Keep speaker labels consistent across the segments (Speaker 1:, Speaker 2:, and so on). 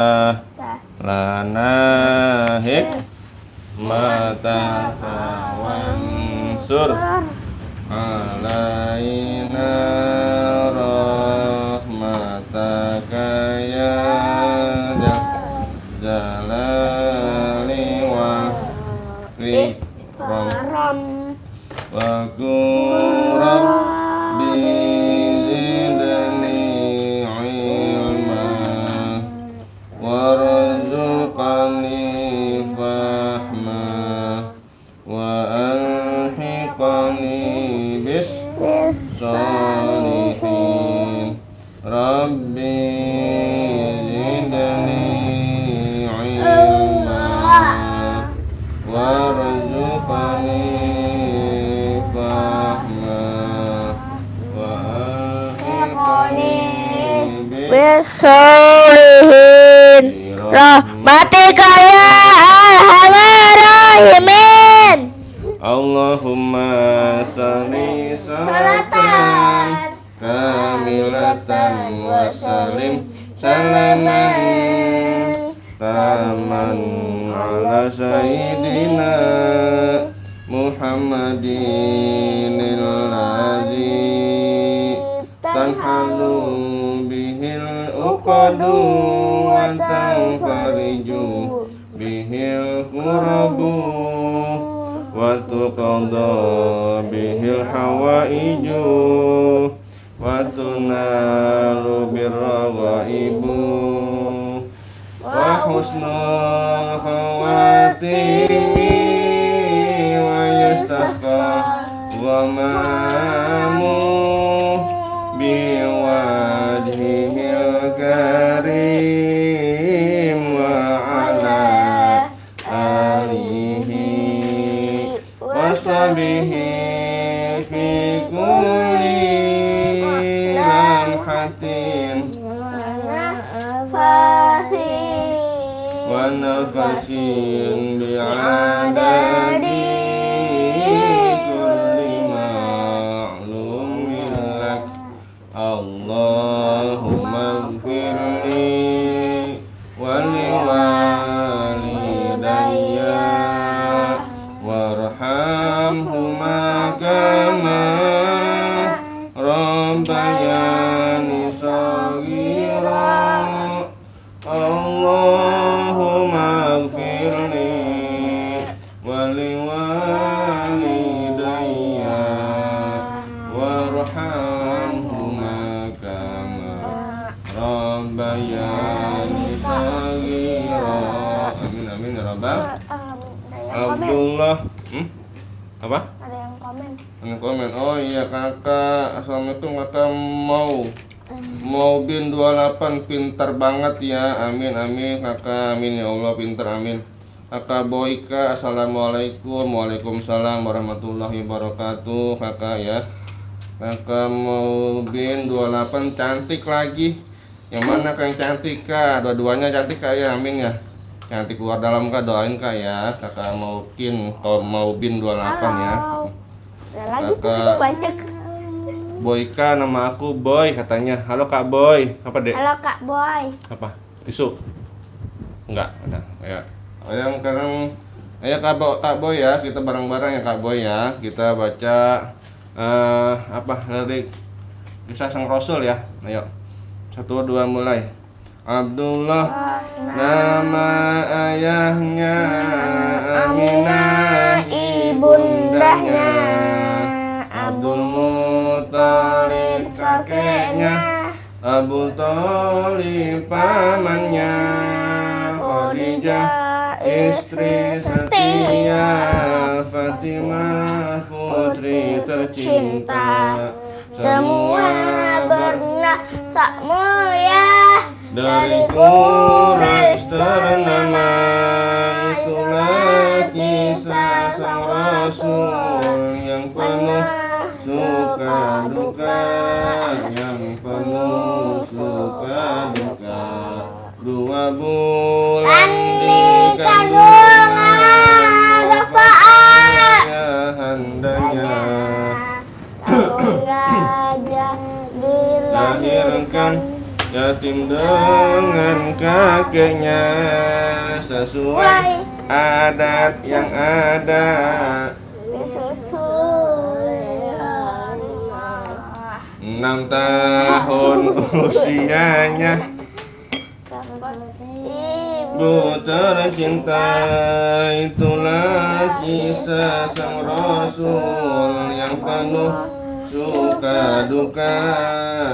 Speaker 1: lana hikmataka wansur alaina rahmataka ya jalali wa ikram wa qurab bizidni ilma warzuqani fahma wa alhiqani bis salihin rabbi zidni ilma warzuqani fahma wa alhiqani
Speaker 2: bisolihin rahmatika ya arhamar rahimin.
Speaker 1: Allahumma salli salatan kamilatan wa salim salaman taman ala sayyidina Muhammadin alladzi tanhalu bihil uqadu wa tanfariju bihil kurabu wa tuqadha bihil hawaiju wa tunalu birrawaibu wa husnul khawatimi wa yustasqa wa mamu biwajhihil karim wa ala alihi wa sahbihi fi kulli lamhatin wa nafasin bi'adadi kulli ma'lumin lak. Allahumma ighfirli wa liwalidayya warhamhuma kama rabbayani shaghira. Allahumma ighfirli wa liwalidayya warhamhuma kama rabbayani shaghira. Amin amin ya rabbal. Abdullah apa?
Speaker 2: Ada yang komen.
Speaker 1: Ada komen. Oh iya kakak, assalamualaikum kakak, mau bin 28 pintar banget ya. Amin amin kakak, amin ya Allah, pintar amin. Kakak Boyka, assalamualaikum. Waalaikumsalam warahmatullahi wabarakatuh kakak ya. Kakak mau bin 28 cantik lagi. Yang mana kak yang cantik kak? Dua-duanya cantik kak ya, amin ya. Cantik keluar dalam kak, doain kak ya. Kakak mau bin 28 ya. Kakak
Speaker 2: Banyak.
Speaker 1: Boyka, nama aku Boy katanya. Halo Kak Boy. Apa dek?
Speaker 2: Halo Kak Boy.
Speaker 1: Apa? Tisu? Enggak, ada. Ya. Ayo sekarang ayo Kak Boy ya, kita bareng-bareng ya Kak Boy ya. Kita baca apa lirik kisah Sang Rasul ya. Ayo. 1 2 mulai. Abdullah nama ayahnya, Aminah ibundanya, Abdul Muthalib kakeknya, Abu Thalib pamannya, Khadijah istri setia, Fatimah putri tercinta, semua bernasab mulia dari Quraisy ternama. Itulah kisah Sang Rasul yang penuh suka duka, yang penuh suka duka. 2 bulan di kandungan handanya dilahirkan yatim dengan kakeknya, sesuai adat yang ada.
Speaker 2: Disusui
Speaker 1: 6 tahun usianya, bu tercinta, itulah kisah sang Rasul yang penuh suka duka,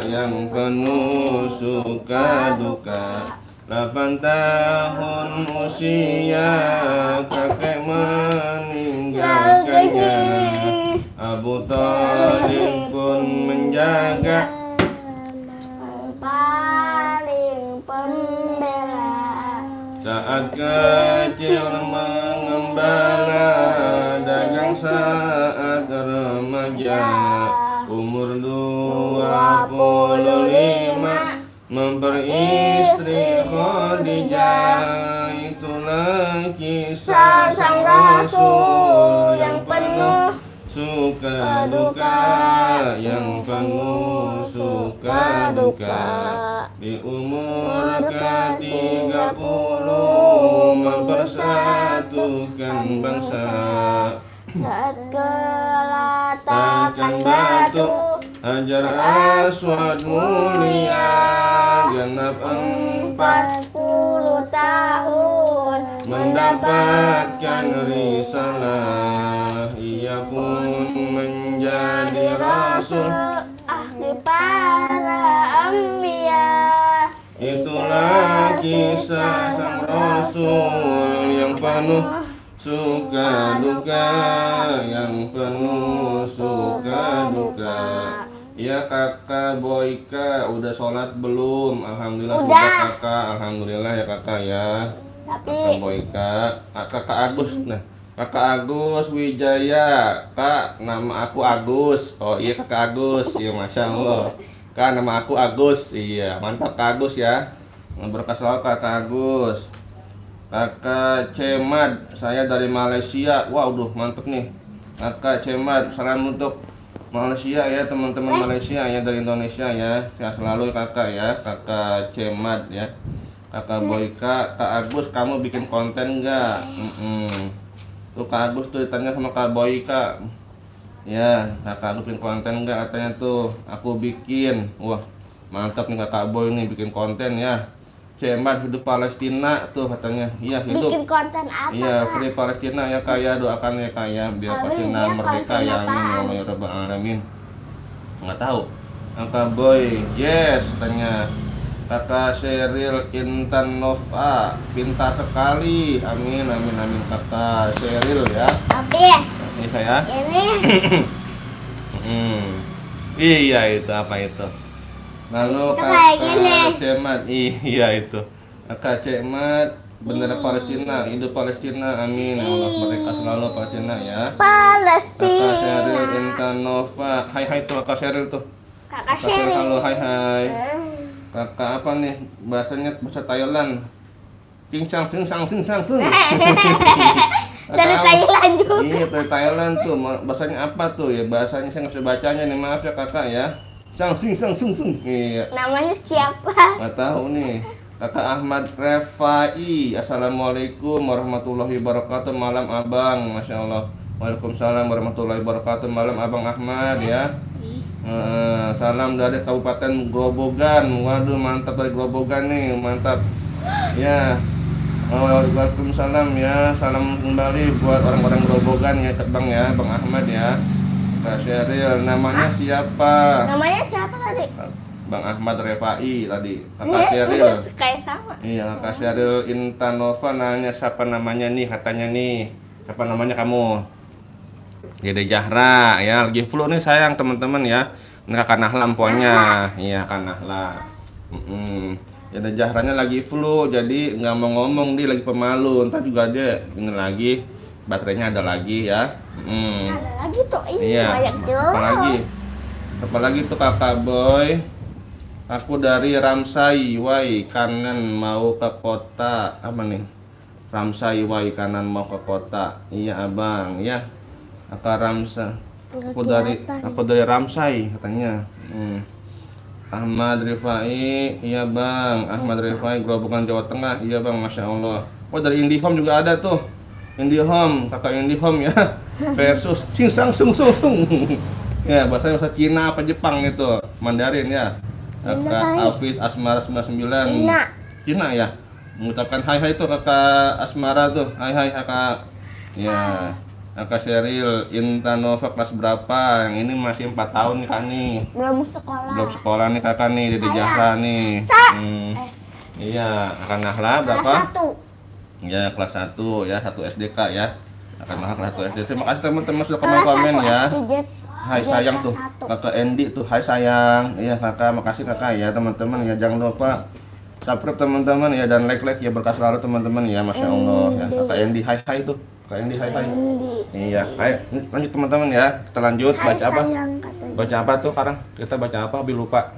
Speaker 1: yang penuh suka duka. 8 tahun usia kakek meninggalkannya, Abu Thalib pun menjaga,
Speaker 2: paling pembela.
Speaker 1: saat kecil mengembala dagang, saat remaja umur 25 memperistri Khadijah. Itulah kisah sang Rasul yang penuh suka duka, yang penuh suka duka. Di umur ke-30 mempersatukan bangsa,
Speaker 2: Saat kelatakan
Speaker 1: takkan batu Hajar Aswad mulia, genap
Speaker 2: 40 tahun
Speaker 1: mendapatkan risalah, ia pun menjadi rasul,
Speaker 2: akhir para anbiya.
Speaker 1: itulah kisah sang Rasul yang penuh suka duka, yang penuh suka duka. Ya kakak Boyka, udah sholat belum? Alhamdulillah
Speaker 2: Udah.
Speaker 1: sudah kakak, alhamdulillah ya kakak ya. Kakak
Speaker 2: Tapi
Speaker 1: Boyka, kakak Agus, nah kakak Agus Wijaya, kak nama aku Agus. Oh iya kakak Agus, iya masya Allah. Kak nama aku Agus, iya mantap kak Agus ya. Berkah selalu kakak Agus. Kakak Cemad, saya dari Malaysia. Waduh mantep nih. Kakak Cemad, salam untuk Malaysia ya, teman-teman Malaysia ya, dari Indonesia ya. Sehat selalu kakak ya, kakak Cemad ya. Kakak Boyka, Kak Agus kamu bikin konten enggak? Tuh Kak Agus tuh ditanya sama Kak Boyka. Ya, Kak Agus bikin konten enggak katanya tuh. Aku bikin. Wah, mantap nih Kakak Boy nih bikin konten ya. Cemad hidup Palestina tuh katanya. Iya, hidup.
Speaker 2: bikin konten apa?
Speaker 1: Iya,
Speaker 2: Kak?
Speaker 1: free Palestina ya kak ya, doakan ya kak ya, biar
Speaker 2: Amin,
Speaker 1: Palestina
Speaker 2: ya,
Speaker 1: merdeka
Speaker 2: konten
Speaker 1: ya, amin ya
Speaker 2: apaan?
Speaker 1: Allah ya Rabbal alamin. Nggak tahu. Kakak Boy, yes katanya. Kakak Sheryl Intan Nova, pintar sekali, amin amin amin kakak Sheryl ya.
Speaker 2: Tapi
Speaker 1: Ini saya.
Speaker 2: ini
Speaker 1: Iya itu apa itu? Lalu
Speaker 2: Itu kayak gini.
Speaker 1: kakak Cemat, iya itu. Kakak Cemat, bendera Palestina, hidup Palestina, amin. Ya Allah merdeka selalu Palestina ya. Kakak Sheryl
Speaker 2: Palestina.
Speaker 1: Intan Nova, hai hai tuh kakak Sheryl tuh.
Speaker 2: Kakak
Speaker 1: Kakak Sheryl halo
Speaker 2: Sherry.
Speaker 1: hai hai. Kakak apa nih? Bahasanya bahasa Thailand. Pingsang pingsang pingsang sung.
Speaker 2: Dari Thailand juga.
Speaker 1: Iya dari Thailand tuh. Bahasanya apa tuh ya? Bahasanya saya nggak bisa bacanya nih, maaf ya kakak ya. Sang sing sang sung sung. Iya.
Speaker 2: Namanya siapa?
Speaker 1: Nggak tahu nih. Kakak Ahmad Refai, assalamualaikum warahmatullahi wabarakatuh. Malam abang, masya Allah. Waalaikumsalam warahmatullahi wabarakatuh. Malam abang Ahmad ya. Salam dari Kabupaten Grobogan. Waduh mantap dari Grobogan nih, mantap. Ya. Waalaikumsalam ya. Salam kembali buat orang-orang Grobogan ya, Bang ya, Bang Ahmad ya. Kak Sheryl, namanya siapa?
Speaker 2: Namanya siapa tadi?
Speaker 1: Bang Ahmad Refai tadi. Kakak Sheryl.
Speaker 2: Kayak sama.
Speaker 1: Iya, Kak Sheryl Intanova nanya siapa namanya nih, katanya nih. Siapa namanya kamu? Dede Zahra ya, lagi flu nih sayang teman-teman ya. Ini Kakak Nahla emponya. Iya, Kak Nahla. Dede Zahranya lagi flu, jadi nggak mau ngomong, dia lagi pemalu. Ntar juga dia ini lagi, baterainya ada lagi ya.
Speaker 2: Ada lagi tuh ini
Speaker 1: Iya,
Speaker 2: banyak
Speaker 1: apa lagi? Apa lagi tuh Kakak Boy? Aku dari Ramsai, Wai, kanan mau ke kota. Apa nih? Ramsai, Wai, kanan mau ke kota. Iya abang, ya. Kakak Ramsai. Aku dari Ramsai katanya. Ahmad Rifai, iya bang. Ahmad Rifai, Grobogan Jawa Tengah, iya bang, masya Allah. Oh dari Indihome juga ada tuh. Indihome, kakak Indihome ya. Versus Sing Sang Sung Sung Sung. Ya bahasa Cina apa Jepang itu, Mandarin ya. Kakak Hafiz Asmara 99. Cina ya. Mengucapkan hai itu kakak Asmara tuh. Hai kakak. Ya. Kakak Sheryl Intanova kelas berapa? Yang ini masih 4 tahun nih kak nih.
Speaker 2: Belum sekolah.
Speaker 1: Belum sekolah nih kakak nih, Dede Zahra nih. Iya, akan Nahla berapa?
Speaker 2: Kelas 1.
Speaker 1: Ya, kelas 1 ya, 1 SDK ya. Akan Nahla kelas 1 SD. Terima kasih teman-teman sudah komen ya. Hai sayang tuh, kakak Endi tuh, hai sayang. Iya kakak, makasih kakak ya teman-teman ya. Jangan lupa subscribe teman-teman ya dan like ya, berkah selalu teman-teman ya, masya Allah ya. Kakak Endi, hai tuh, kakak Endi hai. Iya, hai lanjut teman-teman ya. Kita lanjut baca apa? Baca apa tuh sekarang? Kita baca apa? Habis lupa.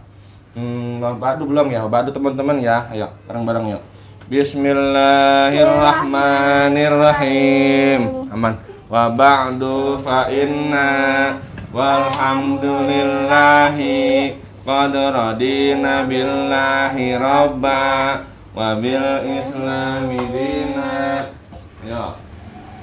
Speaker 1: Badu belum ya? Badu teman-teman ya. Ayo bareng-bareng yuk. Bismillahirrahmanirrahim. Aman. Wa ba'du fa inna walhamdulillahi qad radina billahi rabba wa bil islami dina. Ya.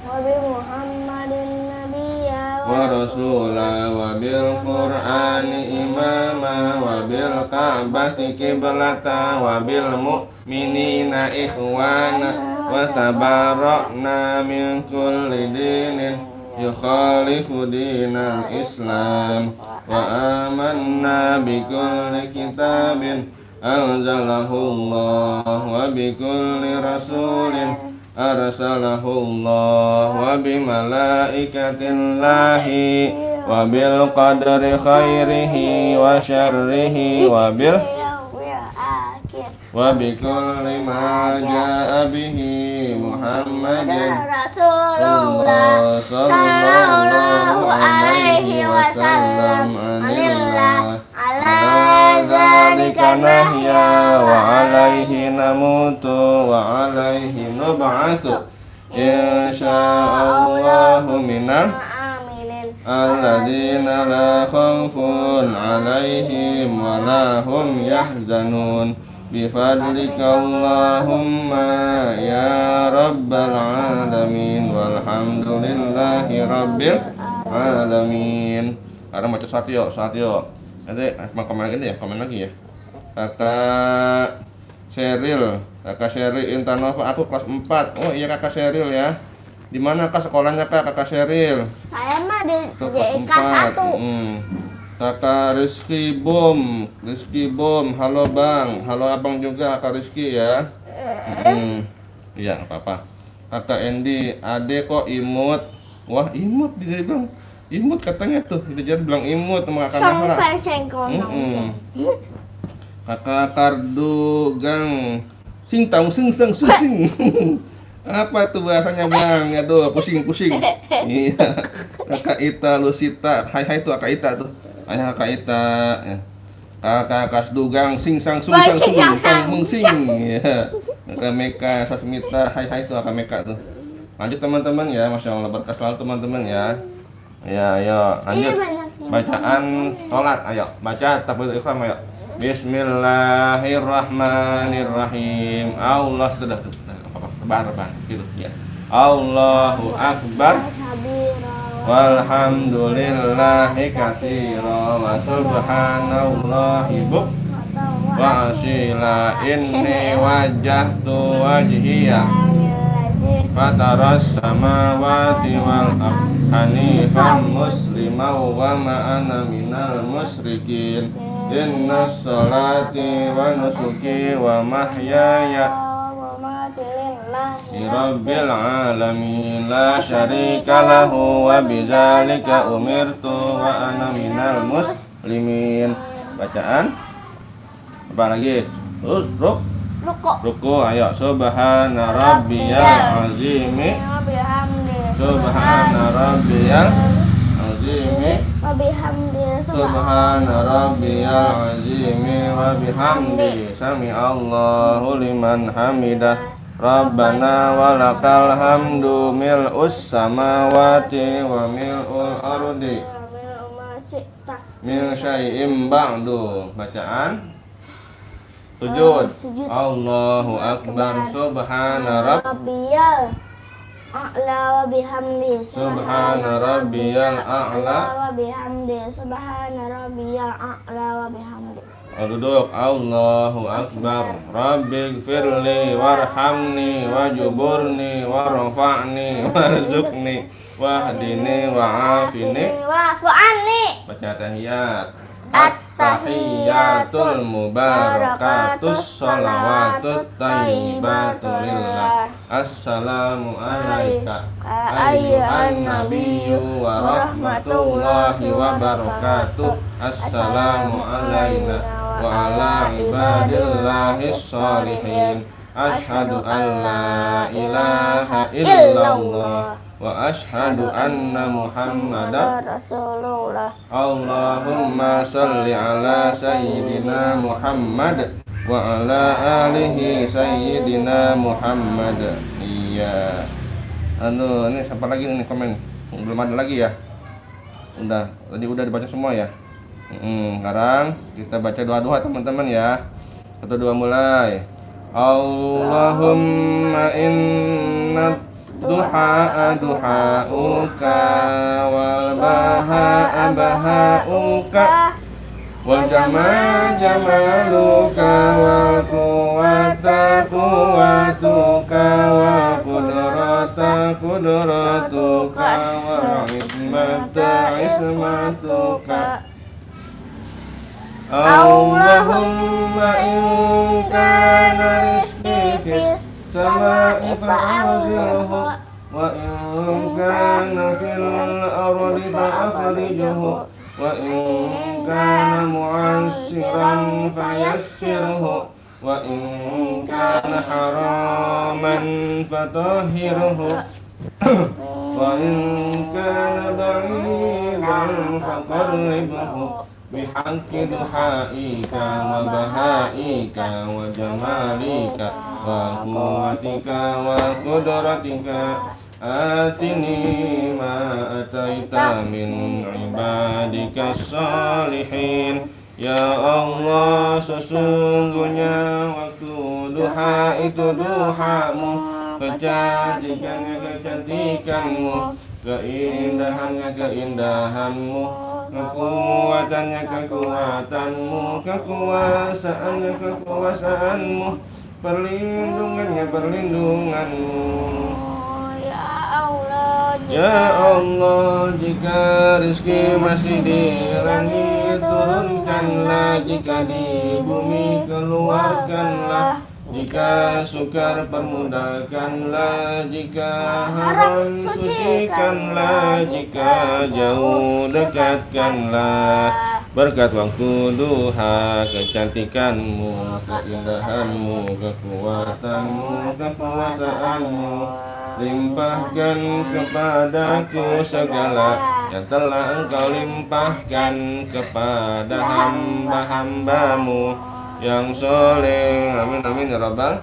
Speaker 2: Wa bi Muhammadin nabiyya
Speaker 1: Wa rasula wa bil qur'ani imama wa bil ka'bati qiblata wa bil mu'minina ikhwana wa tabarakna min kulli dinin yukhalifu dinal islam wa amanna bi kulli kitabin anzalahu Allah wa bi kulli rasulin arsalahu Allah wa bi malaikatillahi wa bil qadri khairihi wa syarrihi wa bil wa bi kulli ma jaa bihi Muhammadin
Speaker 2: Rasulullah sallallahu alaihi wasallam anillah ala zalika nahya
Speaker 1: wa alaihi namutu wa alaihi nub'atsu insyaallahu minal alladzina la khaufun alaihim wa la hum yahzanun bifadlika Allahumma ya rabbal alamin walhamdulillahi rabbil alamin. Sekarang baca saat yuk. Nanti komen lagi ya, komen lagi ya. Kakak Sheryl Intanova, aku kelas 4. Oh iya kakak Sheryl ya. Di mana kak sekolahnya kakak Sheryl?
Speaker 2: Saya mah di
Speaker 1: Kelas
Speaker 2: kelas
Speaker 1: 1. Kakak Rizky Bom, halo bang, halo abang juga kakak Rizky ya. Iya nggak apa-apa. Kakak Endi, ade kok imut. Wah imut dia bilang, imut katanya tuh, dia bilang imut sama kakak Nahla. Kakak Kardugang, sing tang sing sang sing. Apa tuh bahasanya bang? Aduh pusing. Iya. Kakak Ita Lusita, hai tuh kakak Ita tuh. Ayah kakak Ita, ya. Kakak Kasdugang, sing sang sung sing. Ya. Kakak Meka Sasmita, hai tuh kakak Meka tuh. Lanjut teman-teman ya, masya Allah berkah selalu teman-teman ya. Ya, ayo lanjut bacaan sholat, ayo baca takbiratul ihram ayo. Bismillahirrahmanirrahim. Allah sudah tebar gitu ya. Allahu akbar. Walhamdulillahi katsira wa subhanallahi wa asila inni wajjahtu wajhiya fataras samawati wal ardh hanifan musliman wa ma ana minal musyrikin innas salati wa nusuki wa mahyaya Rabbil alamin la syarika lahu wa bidzalika umirtu wa ana minal muslimin. Bacaan apa lagi? Ruku ayo subhana rabbiyal azimi subhana rabbiyal azimi subhana rabbiyal azimi wa bihamdi sami Allahu liman hamidah. Rabbana walakal hamdu mil'us samawati wa mil'ul ardi min syai'im ba'du. Bacaan sujud.
Speaker 2: Sujud.
Speaker 1: Allahu akbar. Subhana
Speaker 2: Rabbiyal a'la wa bihamdi.
Speaker 1: Subhana rabbiyal a'la.
Speaker 2: wa bihamdi. Subhana rabbiyal a'la wa bihamdi.
Speaker 1: Duduk. Allahu akbar. Rabbighfirli warhamni wajuburni warfa'ni warzuqni wahdini wa'afini.
Speaker 2: Wa'fu anni.
Speaker 1: Baca tahiyat. At-tahiyyatul mubarakatus sholawatut thayyibatu lillah. Assalamu alayka ayyuhan nabiyyu wa rahmatullahi wa barakatuh. Assalamu alayna wa ala ibadillahis sholihin. Asyhadu an la ilaha illallah wa asyhadu anna Muhammadar
Speaker 2: Rasulullah.
Speaker 1: Allahumma sholli ala sayyidina Muhammad wa ala alihi sayyidina Muhammad. Iya. Ini siapa lagi nih komen? Belum ada lagi ya? Tadi udah dibaca semua ya? Sekarang kita baca doa-doa teman-teman ya. 1, 2 mulai. Allahumma inna duha duhauka wal baha bahauka wal jamal jamaluka wal quwwata quwwatuka wal qudrata qudratuka wal ismata ismatuka. Allahumma in kana rizqi fis sama'i fa'anzilhu wa in kana fil ardi fa'akhrijhu wa in kana mu'assiran fayassirhu wa in kana haraman fatahhirhu wa in kana ba'idan faqarribhu bihaqqi duhaika wa bahaika wa jamalika wa quwwatika wa qudratika. Atini ma ataita min ibadika salihin. Ya Allah, sesungguhnya waktu duha itu duhamu, kecantikannya kecantikanmu, keindahannya keindahanmu, kekuatannya kekuatanmu, kekuasaannya kekuasaanmu, perlindungannya perlindunganmu. Ya Allah, jika rezeki masih di langit turunkanlah, jika di bumi keluarkanlah, jika sukar permudahkanlah, jika haram sucikanlah, jika jauh dekatkanlah. Berkat waktu duha, kecantikanmu, keindahanmu, kekuatanmu, kekuasaanmu, limpahkan kepadaku segala yang telah engkau limpahkan kepada hamba-hambamu yang soleh. Amin amin ya rabbal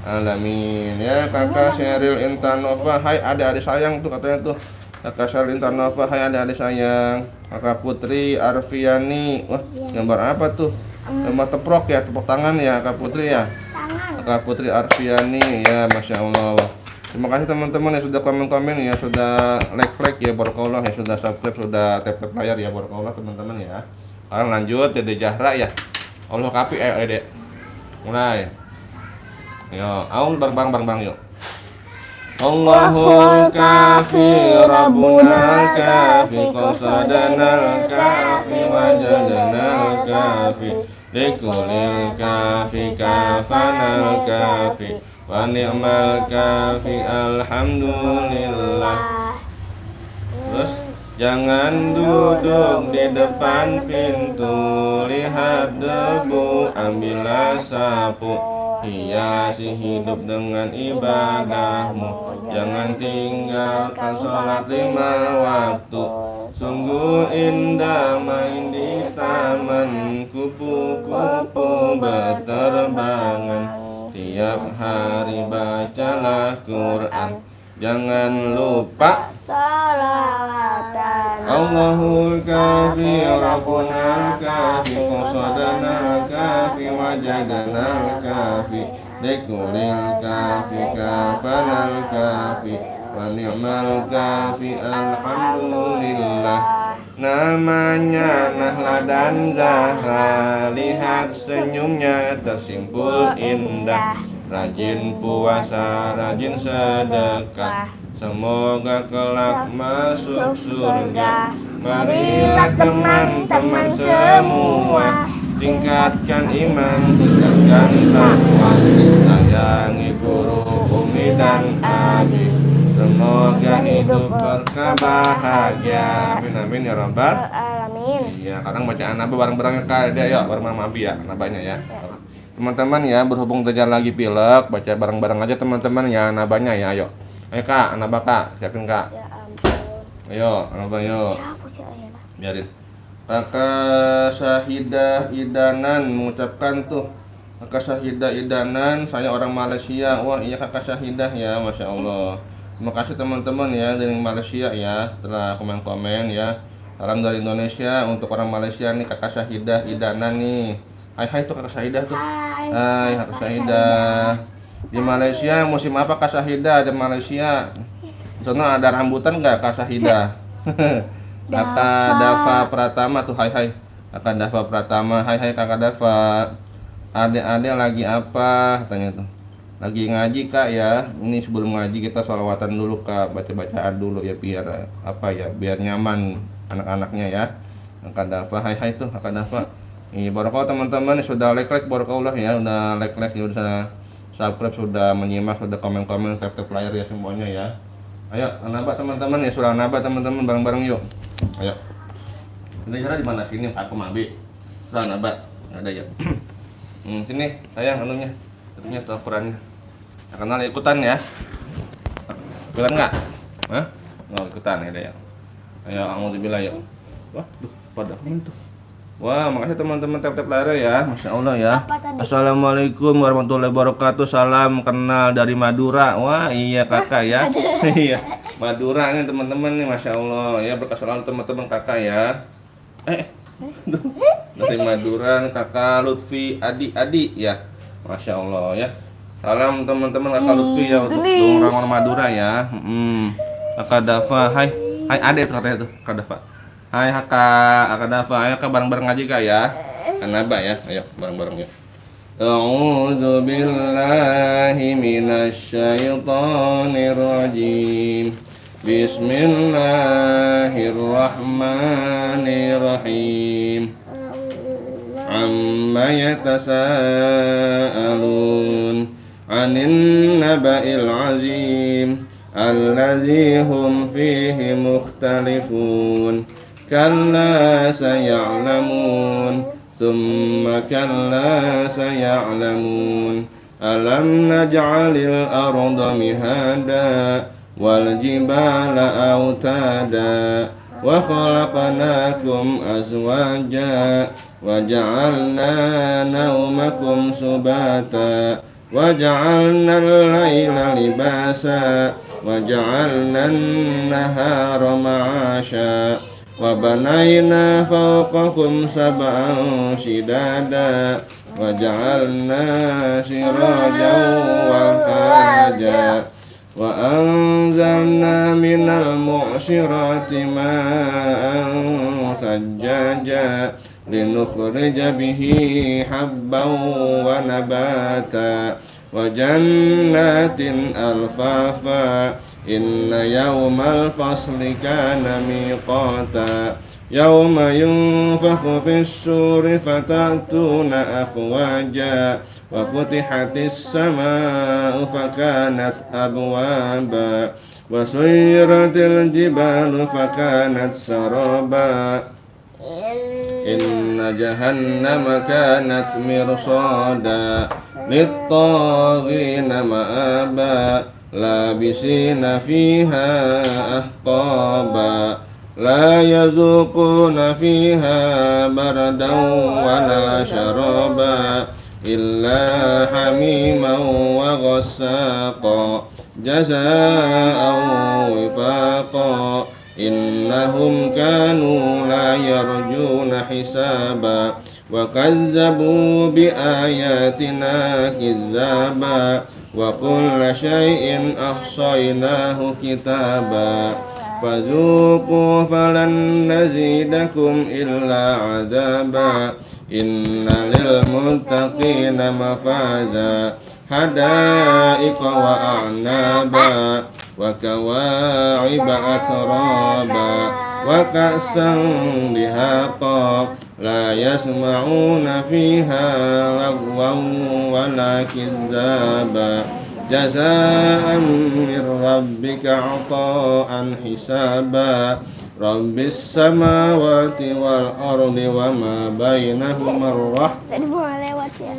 Speaker 1: alamin. Ya kakak Sheryl Intanova, hai adik-adik sayang tuh katanya tuh. Kakak Sheryl Intanova, hai adik-adik sayang. Kakak Putri Arfiani, wah gambar apa tuh? Gambar teprok ya, tepuk tangan ya Kakak Putri ya. Kakak Putri Arfiani ya, masya Allah. Terima kasih teman-teman yang sudah komen-komen ya, sudah like ya, barakallah ya, sudah subscribe, sudah tap layar ya, barakallah teman-teman ya. Sekarang lanjut Dede Zahra ya. Allah kapi Dede. Mulai. Yo, aul bang yuk. Allahul kafi rabbunal kafi qasadanal kafi wajadanal kafi likulil kafi kafanal kafi wa ni'mal kafi alhamdulillah. Terus jangan duduk di depan pintu, lihat debu, ambillah sapu, hiasi hidup dengan ibadahmu. Jangan tinggalkan sholat 5 waktu. Sungguh indah main di taman, kupu-kupu berterbangan. Tiap hari bacalah Quran, jangan lupa
Speaker 2: salawatan
Speaker 1: Allahul kafi Rabbunal kafi qasadanal kafi wajadanal kafi likulil kafi kafanal kafi wa ni'mal kafi alhamdulillah. Namanya Nahla dan Zahra, lihat senyumnya tersimpul indah. Rajin puasa, rajin sedekah, semoga kelak masuk surga. Marilah teman-teman semua, tingkatkan iman, tingkatkan takwa, sayangi guru, umi dan abi, semoga hidup berkah bahagia. Amin amin ya rabbal
Speaker 2: Alamin.
Speaker 1: Iya, kadang baca anaba bareng-bareng Kak. Yuk, bareng Mama Abi ya, anabanya ya. Teman-teman ya, berhubung terjadi lagi pilek, baca bareng-bareng aja teman-teman ya anabanya ya. Ayo. Ayo Kak, anaba Kak, siapin Kak.
Speaker 2: Ya ampun.
Speaker 1: Ayo, anaba yuk.
Speaker 2: Siapa sih ayah?
Speaker 1: Biarin. Kakak Syahidah Idanan mengucapkan tuh. Kakak Syahidah Idanan, saya orang Malaysia. Wah, iya Kakak Syahidah ya, Masya Allah. Terima kasih teman-teman ya dari Malaysia ya, setelah komen-komen ya. Salam dari Indonesia untuk orang Malaysia nih, Kakak Syahidah Idanan nih. Hai tuh Kakak Syahidah tuh. Hai Kakak Syahidah. Di Malaysia musim apa Kak Syahidah di Malaysia? Di sana ada rambutan nggak Kak Syahidah? Kakak Dava Pratama tuh, hai. Kakak Dava Pratama, hai Kakak Dava. Adik-adik lagi apa? Katanya tuh. Lagi ngaji Kak ya. Ini sebelum ngaji kita sholawatan dulu Kak, baca-bacaan dulu ya biar apa ya, biar nyaman anak-anaknya ya. Kakak Dava, hai tuh Kakak Dava. Barakallah teman-teman, sudah like barakallah ya, udah like sudah subscribe, sudah menyimak, sudah komen-komen, tap layar ya semuanya ya. Ayo anaba teman-teman ya, sudah anaba teman-teman bareng-bareng yuk. Ayo. Ini cara di mana sini aku Mabi. Sudah anaba. Ada ya. Sini sayang anunya. Itunya tuh Al-Qur'annya. Ya, kenal ikutan ya. Ikutan enggak? Hah? Oh, ikutan ya. Ayo auzubillah ya. Wah, tuh pada komen tuh. Wah, makasih teman-teman tap layar ya, Masya Allah ya. Assalamualaikum warahmatullahi wabarakatuh. Salam kenal dari Madura. Wah, iya Kakak ya. Iya, Madura nih teman-teman nih, Masya Allah ya. Berkah selalu teman-teman Kakak ya. Dari Madura Kakak Lutfi Adi ya, Masya Allah ya. Salam teman-teman Kakak Lutfi ya untuk orang-orang Madura ya. Kakak Dava, hai Ade tuh katanya tuh Kakak Dava. Hai Kakak Dava, ayo Kak bareng-bareng aja Kak ya. Anaba ya, ayo bareng-bareng ya. A'udzu billahi minasyaitonir rajim. Bismillahirrahmanirrahim. Amma yatasaalun 'anin naba'il 'azim allazi hum fihi mukhtalifun. Kalla saya'lamun, thumma kalla saya'lamun. Alam naj'alil arda mihada wal jibala autada wa khalaqnakum azwaja wa ja'alna naumakum subata wa ja'alna al-laila libasa wa ja'alna an-nahara ma'asha wa banayna fawqakum sab'an shidada wa ja'alna sirajan wahaja wa anzalna minal mu'sirati ma'an sajjaja linukhrija bihi habban wa nabata wa jannatin alfafa. Inna yawmal fasli kana miqata. Yawma yunfakhu fis-suri fatatuna afwaja wa futihatis samaa'u fakanat abwaba wa suyyiratil jibalu fakanat saraba. Inna jahannama kanat mirsada lit-taghina ma'aba labisina fiha ahqaba la yazuquna fiha baradan wala syaraba illa hamiman wa ghassaqa jazaa'an wifaqa إنهم كانوا لا يرجون حسابا وكذبوا بآياتنا كذابا وكل شيء أحصيناه كتابا فذوقوا فلن نزيدكم إلا عذابا إن للمتقين مفازا حدائق وأعنابا وكواعب أترابا وكأسا دهاقا لا يسمعون فيها لغوا ولا كذابا جزاء من ربك عطاء حسابا رب السماوات والأرض وما بينهما الرحمن
Speaker 2: Tadi mau lewat ya.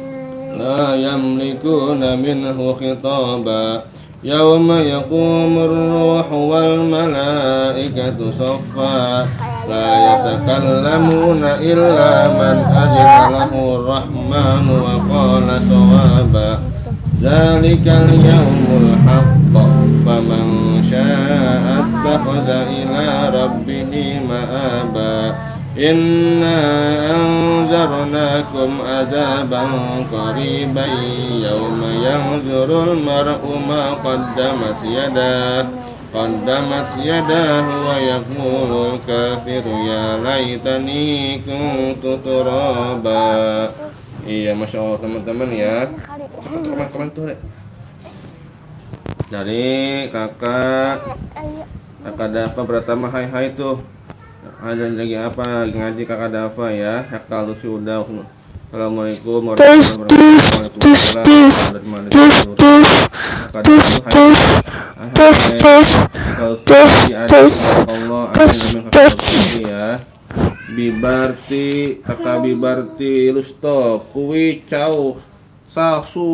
Speaker 1: لا يملكون منه خطابا يوم يقوم الروح والملائكة صفا لا يتكلمون إلا من أذن له الرحمن وقال صوابا ذلك اليوم الحق فمن شاء اتخذ إلى ربه مآبا إنا أنذرناكم عذابا قريبا يوم ينظر المرء ما قدمت يداه ويقول الكافر يا ليتني كنت ترابا. Iya, Masya Allah teman-teman ya. Komen tuh deh. Dari kakak Dafa pertama hai tuh. Ada lagi apa? Lagi ngaji kakak Dafa ya. Kakak lu sudah. Assalamualaikum warahmatullahi wabarakatuh. Ya. Bibarti, kakak Bibarti Lusto, kuwi cau sahoso.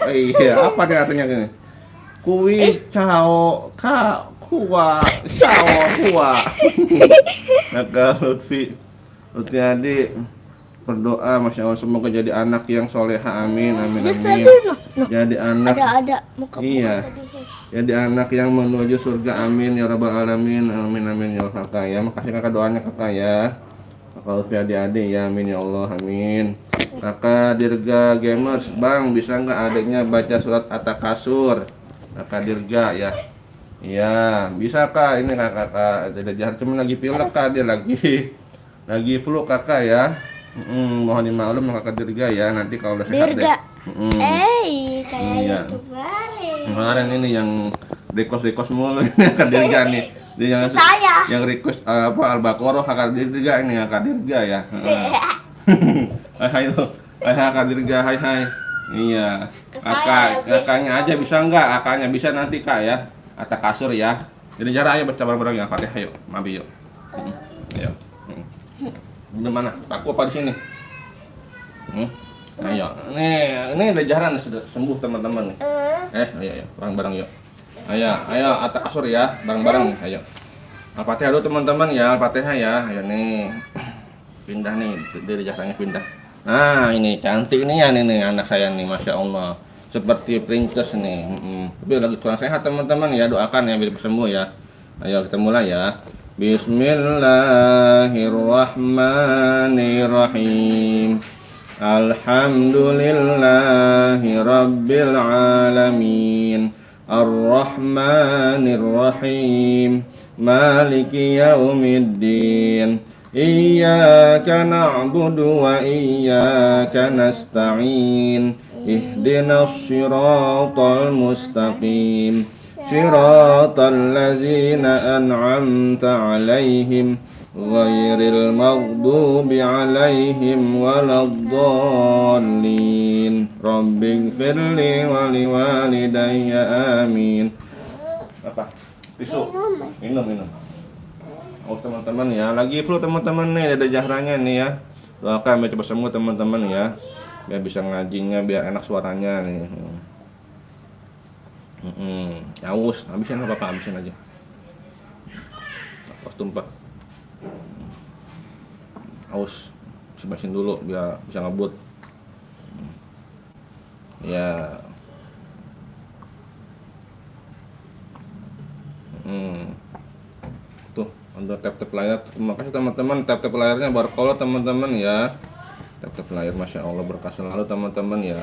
Speaker 1: Iya, apa nih artinya gini? Kuwi cau kuwa Kakak Lutfi Adi berdoa, Masya Allah, semoga jadi anak yang soleha, amin. Jadi anak
Speaker 2: Ada muka
Speaker 1: iya, jadi anak yang menuju surga, amin ya rabbal alamin, amin ya Allah. Kakak ya, makasih kakak doanya kakak ya. Kakak Lutfi Adi ya, amin ya Allah, amin. Kakak Dirga Gamers, Bang bisa nggak adiknya baca surat At-Takasur? Kakak Dirga ya. Iya, bisa kak. Ini kakak tidak jahat, cuma lagi pilek kak, dia lagi flu kakak ya. Mohon dimaklum kakak Dirga ya. Nanti kalau udah sehat
Speaker 2: Dirga.
Speaker 1: deh.
Speaker 2: Kayak
Speaker 1: Iya.
Speaker 2: itu
Speaker 1: Kemarin ini yang request mulu ini kakak Dirga nih. Dia yang request Al-Baqarah kakak Dirga ini kakak Dirga ya. Hai kakak Dirga, hai. Iya. Kakaknya aja bisa nggak? Kakaknya bisa nanti kak ya. At-Takasur ya. Jadi cara ayo baca bareng-bareng ya Fatihah yuk. Mabi yuk. Ayo. Di mana? Aku apa di sini? Ayo. Ini udah jaran sudah sembuh teman-teman. Ayo bareng-bareng yuk. Ayo At-Takasur ya, bareng-bareng ayo. Al-Fatihah dulu teman-teman ya, Al-Fatihah ya. Ayo nih. Pindah nih, dari jasanya pindah. Nah, ini cantik nih ya nih anak saya nih, Masya Allah. Seperti princess nih. Tapi lagi kurang sehat teman-teman ya, doakan ya biar sembuh ya. Ayo kita mulai ya. Bismillahirrahmanirrahim. Alhamdulillahi rabbil alamin. Ar-Rahmanir-Rahim. Maliki yaumiddin. Iyyaka na'budu wa iyyaka nasta'in. Ihdinas siratal mustaqim. Siratal ladzina an'amta 'alaihim ghairil maghdubi 'alaihim waladdallin. Rabbighfirli wa liwalidayya amin. Apa? Tisu. Minum. Oh teman-teman ya, lagi flu teman-teman nih, ada jahranya nih ya. Doakan biar cepat sembuh teman-teman ya. Biar bisa ngajinya, biar enak suaranya nih. Haus, habisin apa-apa, habisin aja. Pas tumpah. Haus, habisin dulu biar bisa ngebut. Ya. Tuh ada tap-tap layar. Terima kasih teman-teman, tap-tap layarnya barakallah teman-teman ya. Tap-tap layar masya Allah berkah selalu teman-teman ya.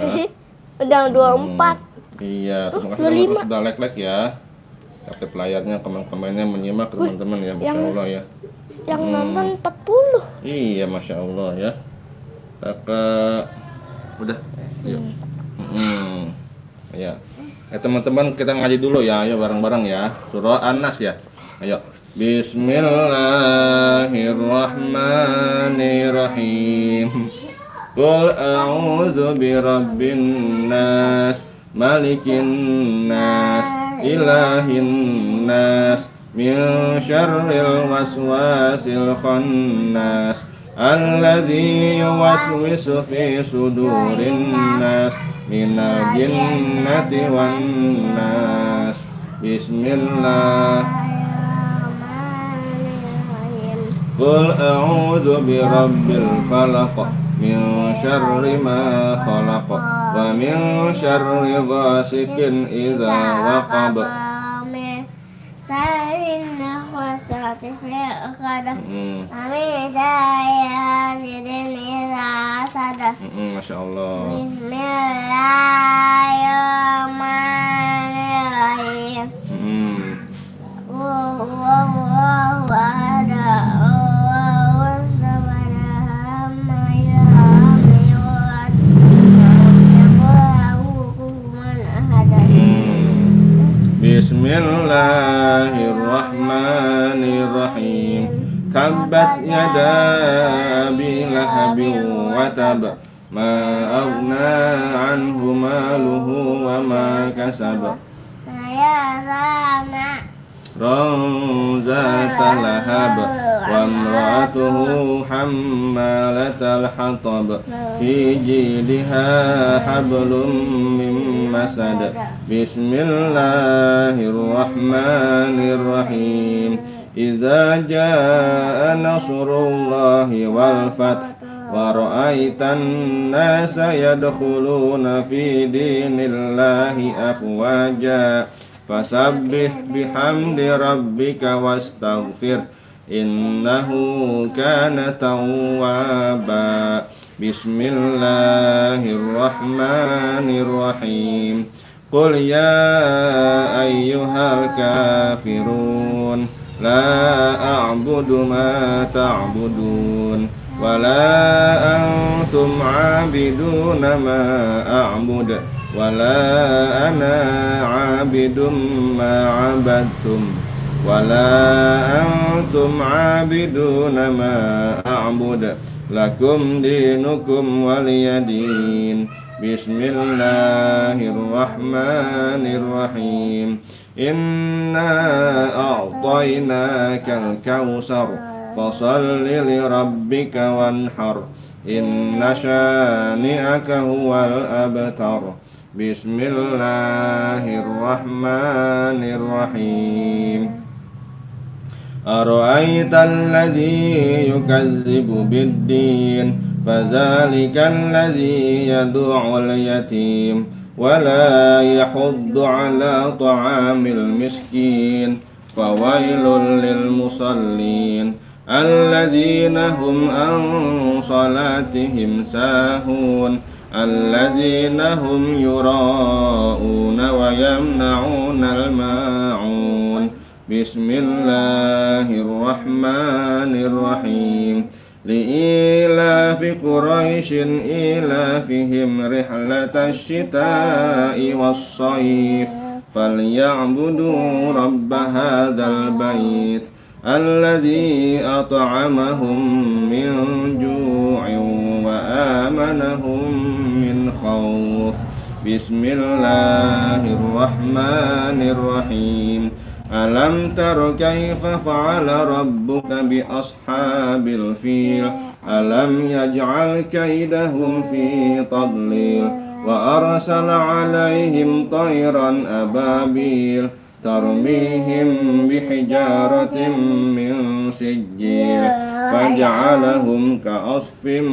Speaker 2: Udah 24.
Speaker 1: Iya, terima kasih teman-teman sudah like ya. Tap-tap layarnya, komen-komennya menyimak teman-teman ya, masya Allah ya.
Speaker 2: Yang nonton 40.
Speaker 1: Iya, masya Allah ya. Kakak udah, yuk. Ya. Teman-teman kita ngaji dulu ya, ayo bareng-bareng ya. Surah An-Nas ya. Ayo. Bismillahirrahmanirrahim. Qul a'udzu birabbin nas, malikin nas, ilahin nas, min syarril waswasil khannas, alladzi yuwaswisu fi sudurin nas, minal jinnati wan nas. Bismillah. Qul a'udzu birabbil falaq, min syarri ma khalaq, wa min syarri ghasikin idza waqab.
Speaker 2: Sarina khasati fi uqad. Amin jaya sidin ila sada.
Speaker 1: Masya Allah.
Speaker 2: Bismillahirrahmanirrahim. Wallahu ahad. Allahus samad. Lam yalid walam yulad. Kufuwan ahad.
Speaker 1: Bismillahirrahmanirrahim. Tabbat yada abi lahabin wa tab, ma aghna anhu maluhu wa ma kasab,
Speaker 2: Ya sama.
Speaker 1: zata lahab, wa imra'atuhu hammalatal hatab, fi jidha hablum min masad. Bismillahirrahmanirrahim. Idza jaa nasrullahi wal fath, wa ra'aitan nasa yadkhuluna fi dinillahi afwaja, fasabbih bihamdi rabbika wastaghfir, innahu kana tawwaba. Bismillahirrahmanirrahim. Qul ya ayyuhal kafirun, la a'budu ma ta'budun, wa la antum 'abiduna ma a'bud, wa la ana 'abidum ma 'abadtum, wa la antum 'abiduna ma a'bud, lakum dinukum waliyadin. Bismillahirrahmanirrahim. Inna a'tainakal kautsar, fasalli li rabbika wanhar, inna syani'aka huwal abtar. Bismillahirrahmanirrahim. Ara'aital ladzi yukazzibu bid-din, fadzalikal ladzi yad'ul yatim, wa la yahuddu 'ala ta'amil miskin, fawailul lil musallin, alladzina hum an salatihim sahun, alladzina hum yura'una wa yamna'unal ma'un. Bismillahirrahmanirrahim. Li'ilafi Quraisyin ilafihim rihlatash shita'i was-sayf, falya'budu rabba hadzal bait, alladzi at'amahum min ju'in wa amanahum min khauf. Bismillahirrahmanirrahim. Alam tara kaifa fa'ala rabbuka bi ashabil fil, alam yaj'al kaidahum fi tadlil, wa arsala 'alaihim tayran ababil, tarmihim bihijaratin min sijil, faj'alahum ka'asfin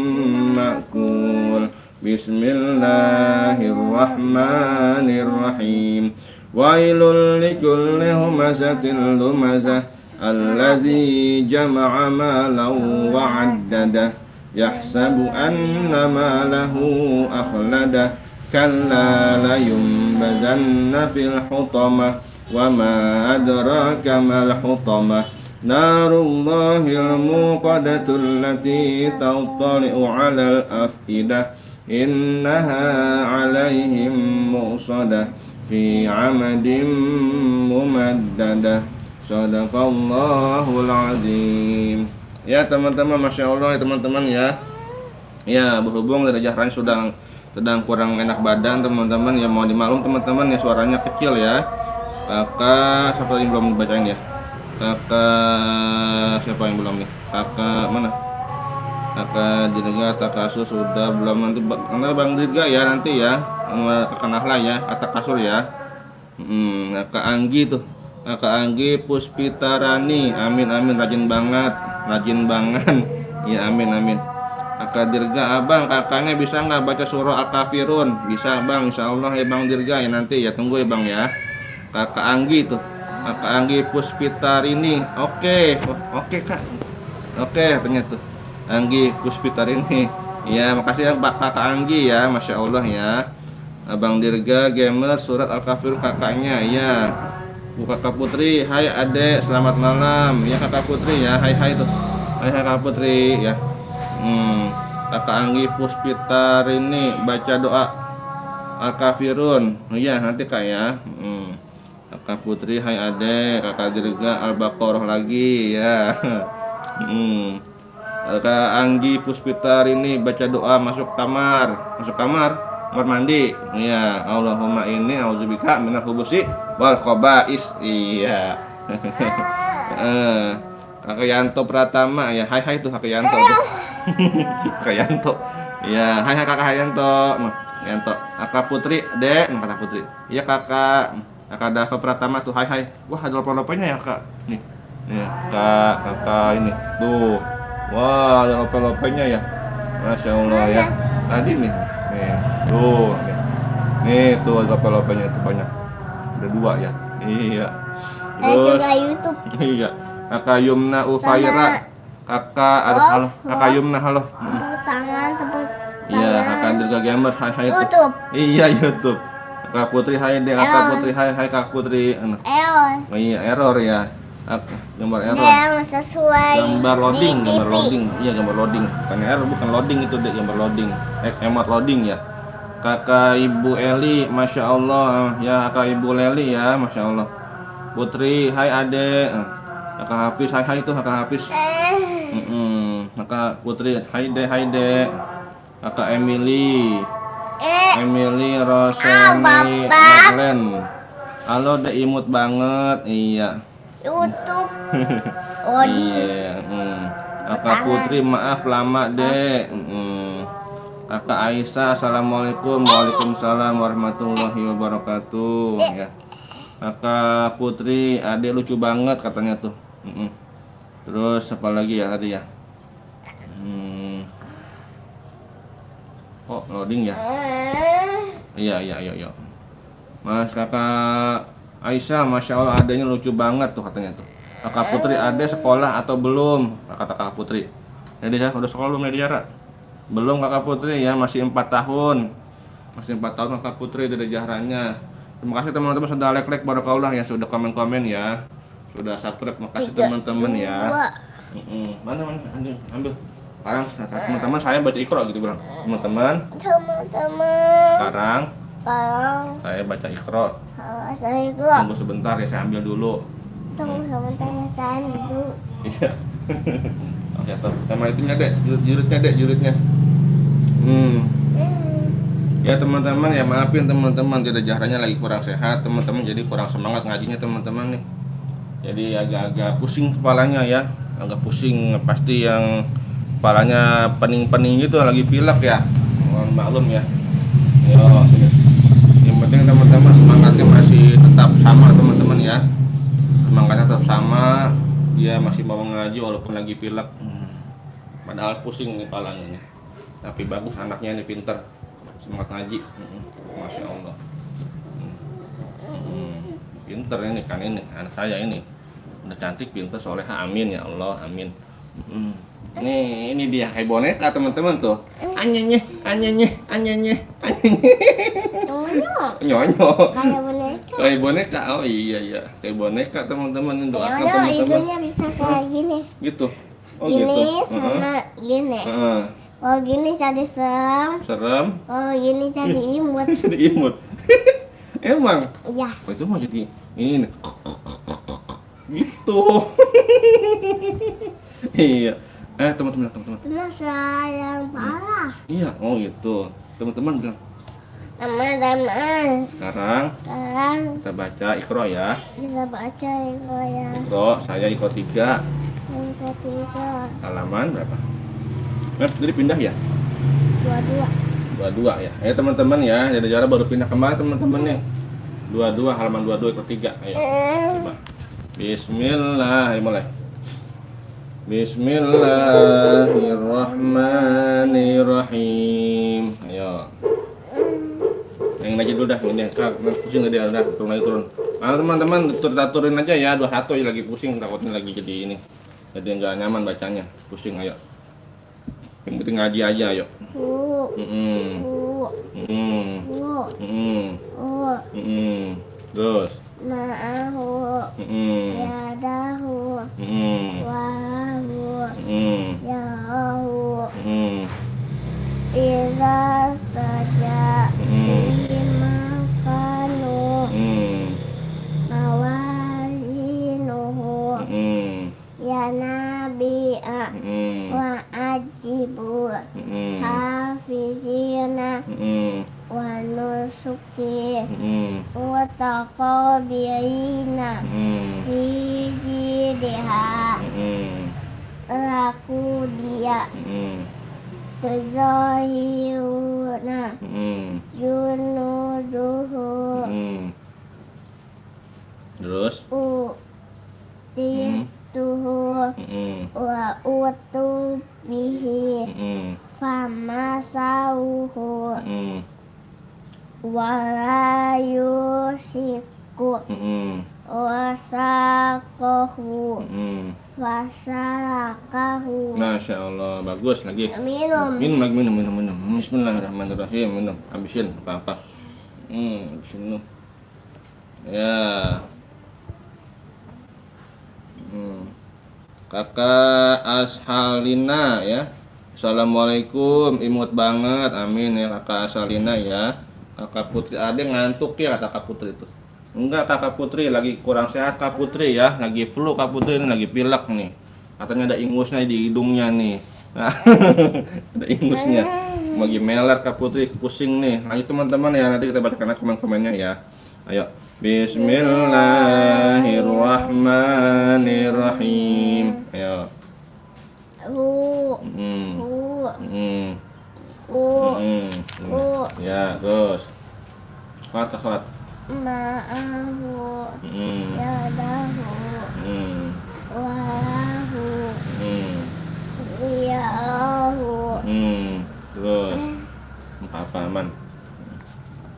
Speaker 1: ma'kul. Bismillahirrahmanirrahim. Wailul likulli humazatil lumazah alladzi jama'a malan wa 'addadah yahsabu anna malahu akhladah kalla layunbadanna fil hutamah wa ma adraka mal hutamah narullahil muqadatul lati tattali'u 'alal afidah innaha 'alaihim mu'sadah fi 'amadin mumaddadah. Shadaqallahul azim. Ya teman-teman, Masya Allah ya teman-teman ya. Ya berhubung dari jahranya sedang kurang enak badan teman-teman ya, mau dimaklum teman-teman ya, suaranya kecil ya. Kakak siapa yang belum dibacain ya? Kakak siapa yang belum nih? Kakak mana? Kakak Dirga, Kakak Asus sudah belum, nanti Bang Dirga ya nanti ya. Kakak Nahla ya, Kakak Kasur ya. Kakak Anggi tuh. Kakak Anggi Puspitarani, amin amin, rajin banget ya, amin amin. Kakak Dirga, abang kakaknya bisa nggak baca surah Al-Kafirun? Bisa bang, insya Allah ya bang Dirga ya, nanti ya tunggu ya bang ya. Kakak Anggi tuh, Kakak Anggi Puspitarini, oke kak, oke katanya tuh Anggi Puspitarini ya, makasih ya Kakak Anggi ya, Masya Allah ya. Abang Dirga gamer surat Al-Kafirun kakaknya ya. Bu Kakak Putri, hai adek, selamat malam ya Kakak Putri ya, hai tuh, hai Kakak Putri ya. Kakak Anggi Puspitarini baca doa Al-Kafirun, iya nanti kak ya. Kakak Putri, hai adek. Kakak Dirga Al-Baqarah lagi ya. Kakak Anggi Puspitarini baca doa masuk kamar mandi. Iya, Allahumma inni auzubika minal khubusi wal khaba'is. Iya. Kakak Yanto Pratama ya. Hai tuh Kakak Yanto tuh. Kakak Yanto. Ya, hai Kakak Yanto. Yanto. Kakak Putri, Dek, Kakak Putri. Iya Kakak. Kakak Dava Pratama tuh. Hai. Wah, ada lope-lopenya ya, Kak. Nih. Kakak ini. Tuh. Wah, ada lope-lopenya ya. Masya Allah ya. Tadi nih. Tuh, nih tuh lope-lopenya itu banyak, ada 2 ya. Iya. Terus
Speaker 2: YouTube.
Speaker 1: Iya. Kakak Yumna Ufaira, kakak halo, Kakak Yumna halo.
Speaker 2: Tepuk
Speaker 1: Iya, Kakak Dirga Gamer, hai
Speaker 2: YouTube.
Speaker 1: Iya YouTube. Kakak Putri, hai deh. Kakak Putri, hai Kakak Putri.
Speaker 2: Error.
Speaker 1: Oh iya error ya. Gambar error.
Speaker 2: Yang sesuai.
Speaker 1: Gambar loading. Iya gambar loading. Bukan error, bukan loading itu deh, gambar loading. Emot loading ya. Kakak Ibu Eli, Masya Allah ya. Kakak Ibu Leli ya, Masya Allah. Putri, hai adek. Kakak Hafiz, hai itu Kakak Hafiz. Kakak Putri, hai dek. Kakak Emily Roseni Maglen. Halo dek, imut banget. Iya.
Speaker 2: YouTube.
Speaker 1: Iya. Kakak Putri, maaf lama dek. Kakak Aisyah, assalamualaikum. Waalaikumsalam warahmatullahi wabarakatuh ya. Kakak Putri, adek lucu banget katanya tuh. Terus apa lagi ya tadi ya? Oh loading ya. Iya. Mas Kakak Aisyah, Masya Allah adanya lucu banget tuh katanya tuh. Kakak Putri, adek sekolah atau belum? Kata Kakak Putri. Jadi ya udah sekolah belum ya Jara? Belum Kakak Putri ya, masih 4 tahun. Masih 4 tahun Kakak Putri dari jahranya. Terima kasih teman-teman sudah like barakallah ya, sudah komen-komen ya. Sudah subscribe, makasih teman-teman ya. Mana ambil. Sekarang teman-teman saya baca Iqra gitu bilang. Teman-teman. Sekarang saya baca Iqra. Tunggu sebentar ya, saya ambil dulu.
Speaker 2: Tunggu sebentar ya, saya dulu.
Speaker 1: Iya. Oke, tuh. Sama itunya dek, jurutnya. Ya teman-teman ya, maafin teman-teman tidak jahranya lagi kurang sehat teman-teman, jadi kurang semangat ngajinya teman-teman nih. Jadi agak-agak pusing kepalanya ya, agak pusing pasti, yang kepalanya pening-pening gitu, lagi pilek ya. Mohon maklum ya. Yang penting teman-teman semangatnya masih tetap sama teman-teman ya. Semangatnya tetap sama, dia masih mau ngaji walaupun lagi pilek. Padahal pusing nih kepalanya nih. Tapi bagus anaknya ini, pinter. semangat ngaji. Masya Allah. Pinter ini kan ini anak saya ini udah cantik, pinter, soleha, amin ya Allah, amin. Ini dia kayak boneka teman-teman tuh. Anyenye, anyenye, anyenye, anyenye. Nyonyo.
Speaker 2: Kayak boneka.
Speaker 1: Kayak boneka. Oh iya, kayak boneka teman-teman. Doakan
Speaker 2: Nyonyo
Speaker 1: teman-teman.
Speaker 2: hidungnya bisa kayak gini.
Speaker 1: Gitu. Oh
Speaker 2: Gini
Speaker 1: gitu.
Speaker 2: sama gini.
Speaker 1: Heeh.
Speaker 2: Kalau gini jadi serem.
Speaker 1: Serem.
Speaker 2: Kalau gini jadi imut.
Speaker 1: Jadi imut. Emang.
Speaker 2: Iya.
Speaker 1: Oh, itu mah jadi ini. Gitu. Iya. Teman-teman.
Speaker 2: Cuma sayang parah.
Speaker 1: Iya, oh gitu. Teman-teman bilang.
Speaker 2: Teman-teman.
Speaker 1: Sekarang
Speaker 2: Sekarang
Speaker 1: kita baca Iqra ya.
Speaker 2: kita baca Iqra ya.
Speaker 1: Iqra, saya Iqra 3.
Speaker 2: Yang ketiga.
Speaker 1: Halaman berapa? Jadi pindah ya?
Speaker 2: 22.
Speaker 1: 22 ya. Ayo teman-teman ya, jadi Jara baru pindah kemana teman-teman nih? 22, halaman 22 Iqra 3. Ayo. Coba. Bismillah, ayo mulai. Bismillahirrahmanirrahim. Ayo. Yang aja dulu dah, ini pusing dia udah turun. Nah, teman-teman turunin aja ya, 21 ya, lagi pusing, takutnya lagi jadi ini. Jadi nggak nyaman bacanya, pusing. Ayo. Yang penting ngaji aja, ayo. Terus.
Speaker 2: Ma'ahu yadahu wahu yahu iza saja lima kanu mawazinuhu ya nabi'a wa ajibu hafizina wa nusuki wa taqabirina fi jidha laku dia tuzahiruna junuduhu
Speaker 1: Terus
Speaker 2: utituhu wa utu bihi famasauhu wala yusiku wasaqahu fasaqahu.
Speaker 1: Masya Allah, bagus lagi.
Speaker 2: Minum.
Speaker 1: Bismillahirrahmanirrahim. Minum, habisin apa-apa. Habisin lu. Ya. Kakak Ashalina ya. Assalamualaikum, imut banget, amin ya Kakak Ashalina ya. Kakak Putri, ada ngantuk ya kata Kak Putri itu. Enggak, Kakak Putri lagi kurang sehat Kak Putri ya, lagi flu Kak Putri ini, lagi pilek nih. Katanya ada ingusnya di hidungnya nih. Ada ingusnya. Lagi meler Kak Putri, pusing nih. Lanjut teman-teman ya, nanti kita bacakan komen-komennya ya. Ayo. Bismillahirrahmanirrahim. Ayo. Ya, terus. Sholat.
Speaker 2: Ma'ahu yadahu walahu yahu
Speaker 1: Terus. Apa aman?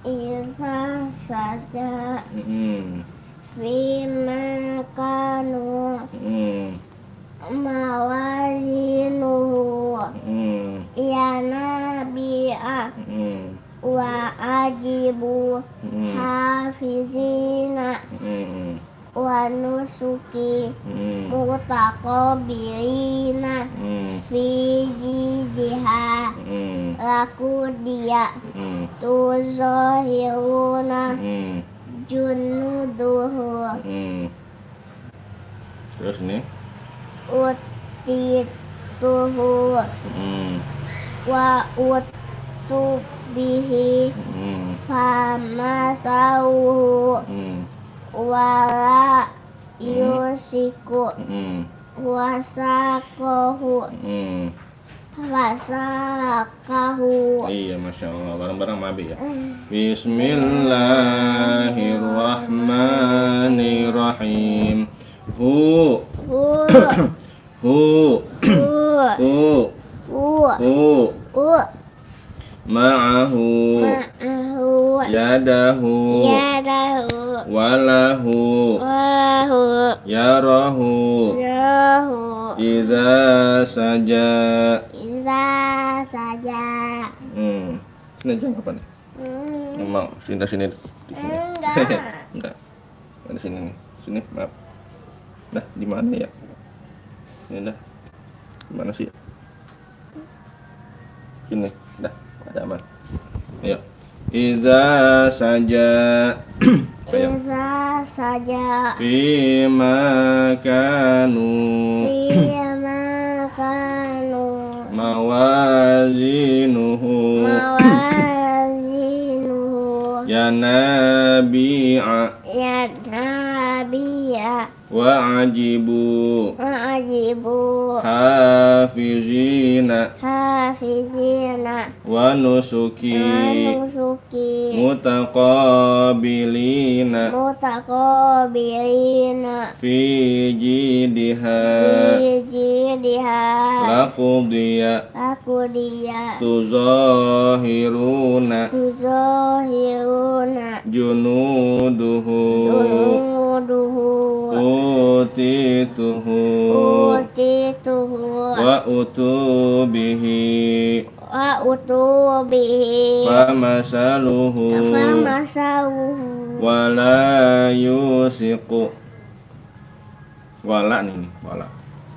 Speaker 2: Isa saja fima kanu mawazinuhu ya nabi'a wa ajibu hafizina wa nusuki mutaqabirina fi jidha laku dia tuzahiruna junuduhu.
Speaker 1: Terus ini
Speaker 2: utituhu wa utu bihi famasauhu wala yusiku wasaqahu fasaqahu.
Speaker 1: Iya, Masya Allah, bareng-bareng mabi ya. Bismillahirrahmanirrahim. Hu ma'ahu yadahu
Speaker 2: yadahu
Speaker 1: walahu
Speaker 2: walahu
Speaker 1: yarahu
Speaker 2: yahu
Speaker 1: idza saja.
Speaker 2: iza saja.
Speaker 1: Sini aja apa nih? Mau sini di sini. Enggak. Ada sini nih. Sini, maaf. Dah, di mana ya? Ini dah. Di mana sih? Sini. Dah, ada aman. Ayo. Idza saja. Ayo.
Speaker 2: iza saja
Speaker 1: Fi makanu
Speaker 2: makanu
Speaker 1: mawazinuhu
Speaker 2: mawazinuhu
Speaker 1: ya nabi'a
Speaker 2: ya nabiya
Speaker 1: wa ajibu
Speaker 2: ajibu
Speaker 1: hafizina
Speaker 2: hafizina
Speaker 1: wa nusuki
Speaker 2: nusuki
Speaker 1: mutaqabilina
Speaker 2: mutaqabilina
Speaker 1: fi jidiha
Speaker 2: bijidiha
Speaker 1: laqudiya
Speaker 2: aku dia
Speaker 1: tuzahiruna
Speaker 2: tuzohiruna
Speaker 1: junuduhu
Speaker 2: junuduhu
Speaker 1: utituhu
Speaker 2: utituhu
Speaker 1: wa utubihi
Speaker 2: wa utubihi
Speaker 1: famasaluhu
Speaker 2: famasawuhu
Speaker 1: wala yusiqu wala nih wala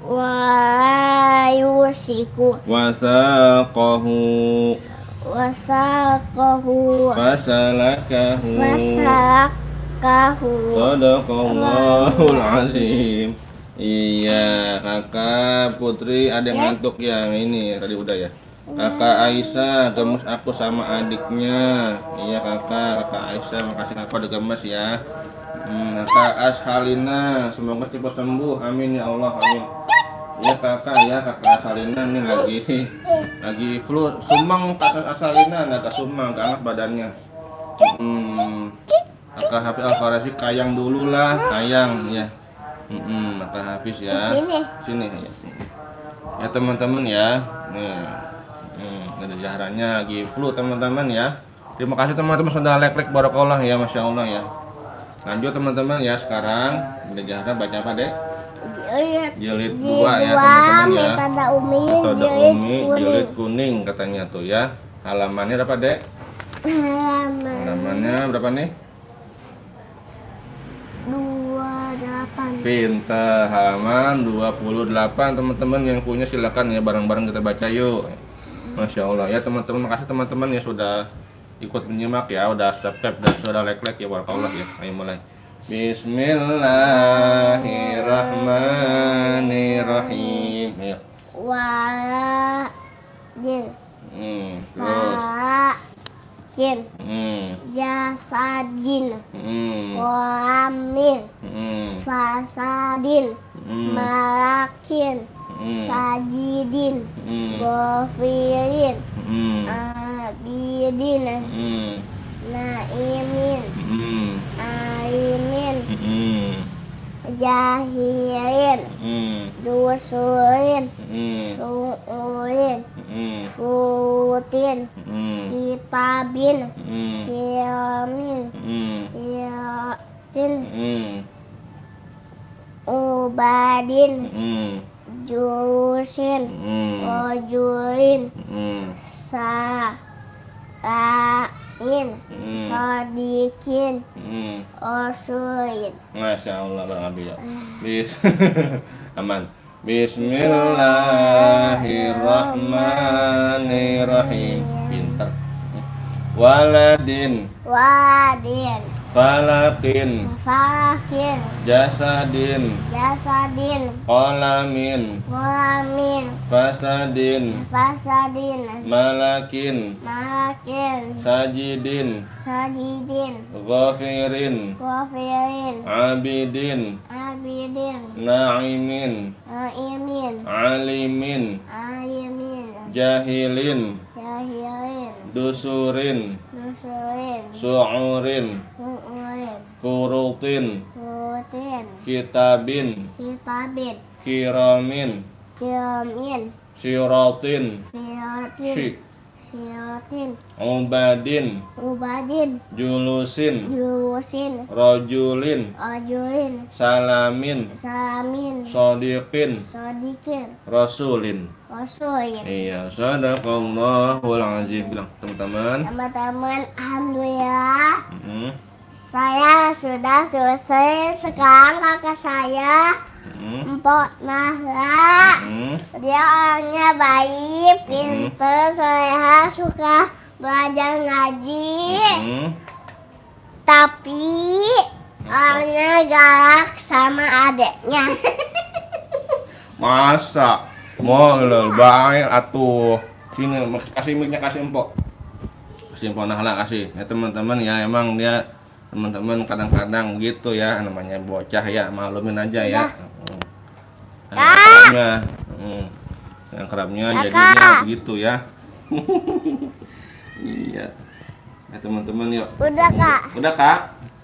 Speaker 2: wa yusiku
Speaker 1: wasaqahu
Speaker 2: wasaqahu
Speaker 1: fasalakahu
Speaker 2: wasaqahu
Speaker 1: Sadaqallahul azim. Iya, kakak Putri ada yang ngantuk yang ini tadi udah ya. Kakak Aisyah gemes aku sama adiknya. Iya kakak Aisyah makasih kakak udah gemes ya. Kakak Ashalina semoga cepat sembuh. Amin ya Allah, amin. Iya kakak Ashalina nih lagi flu sumang kakak Ashalina agak sumang ke anak badannya. Kakak Hafiz Al-Farazi kayang dulu lah, kayang ya. Kakak Hafiz ya. Sini ya. Ya teman-teman ya. Nih. Ada Zahranya lagi flu teman-teman ya. Terima kasih teman-teman sudah like barakallah ya, masya Allah ya. Lanjut teman-teman ya, sekarang Bunda Zahra baca apa dek? Jilid 2 ya teman-teman ya.
Speaker 2: Metode Umi
Speaker 1: Metode Umi jilid kuning katanya tuh ya. Halamannya berapa dek? Halamannya berapa nih?
Speaker 2: 28.
Speaker 1: Pintar, halaman 28 teman-teman yang punya silakan ya, bareng-bareng kita baca yuk. Masya Allah ya teman-teman, makasih teman-teman yang sudah ikut menyimak ya, udah subscribe dan sudah like ya, barakallah ya. Ayo mulai. Bismillahirrahmanirrahim. Ayo.
Speaker 2: Wala jin
Speaker 1: Terus.
Speaker 2: jin jasadin wamin fasadin malakin sajidin gofirin abidin naimin aimin jahirin dusurin suurin futin kitabin kiramin kiratin ubadin jurusin ojurin sa'in sadikin osuin.
Speaker 1: Masya Allah Bang Abi ya. Aman. Bismillahirrahmanirrahim. Pinter. Waladin
Speaker 2: Wadin
Speaker 1: falakin
Speaker 2: fakin
Speaker 1: jasadin
Speaker 2: jasadin
Speaker 1: qalamin
Speaker 2: wamin
Speaker 1: fasadin
Speaker 2: fasadin
Speaker 1: malakin
Speaker 2: malakin
Speaker 1: sajidin
Speaker 2: sajidin
Speaker 1: ghafirin
Speaker 2: wafirin
Speaker 1: abidin
Speaker 2: abidin
Speaker 1: na'imin
Speaker 2: aimin
Speaker 1: alimin
Speaker 2: alimin
Speaker 1: jahilin
Speaker 2: jahilin
Speaker 1: dusurin
Speaker 2: nusurin
Speaker 1: su'urin
Speaker 2: su'urin
Speaker 1: furutin
Speaker 2: rutin
Speaker 1: kitabin
Speaker 2: kitabin
Speaker 1: kiramin
Speaker 2: kiramin
Speaker 1: siratin
Speaker 2: firatin Silatin.
Speaker 1: Ubadin,
Speaker 2: Ubadin.
Speaker 1: julusin,
Speaker 2: Julusin.
Speaker 1: rojulin,
Speaker 2: Ajulin.
Speaker 1: salamin,
Speaker 2: Salamin.
Speaker 1: sodikin,
Speaker 2: Sodikin.
Speaker 1: rasulin.
Speaker 2: Rasulin.
Speaker 1: Iya, sadaqallahul azim. Bilang teman-teman.
Speaker 2: Teman-teman, alhamdulillah
Speaker 1: Mm-mm.
Speaker 2: saya sudah selesai. Sekarang kakak saya
Speaker 1: Mm-mm.
Speaker 2: Mpok Nahla.
Speaker 1: Mm-mm.
Speaker 2: Dia orangnya baik, pintar, soleha, suka belajar ngaji.
Speaker 1: Mm-mm.
Speaker 2: Tapi orangnya galak sama adeknya.
Speaker 1: Masa? Mau lho, baik atuh. Sini kasih mic-nya, kasih empok. Kasih empok Nahla, kasih. Ya teman-teman ya, emang dia teman-teman kadang-kadang gitu ya, namanya bocah ya, maklumin aja ya. Yang kerapnya, yang kerapnya jadinya begitu ya. Iya. Ya teman-teman yuk.
Speaker 2: Udah kak?
Speaker 1: Udah kak?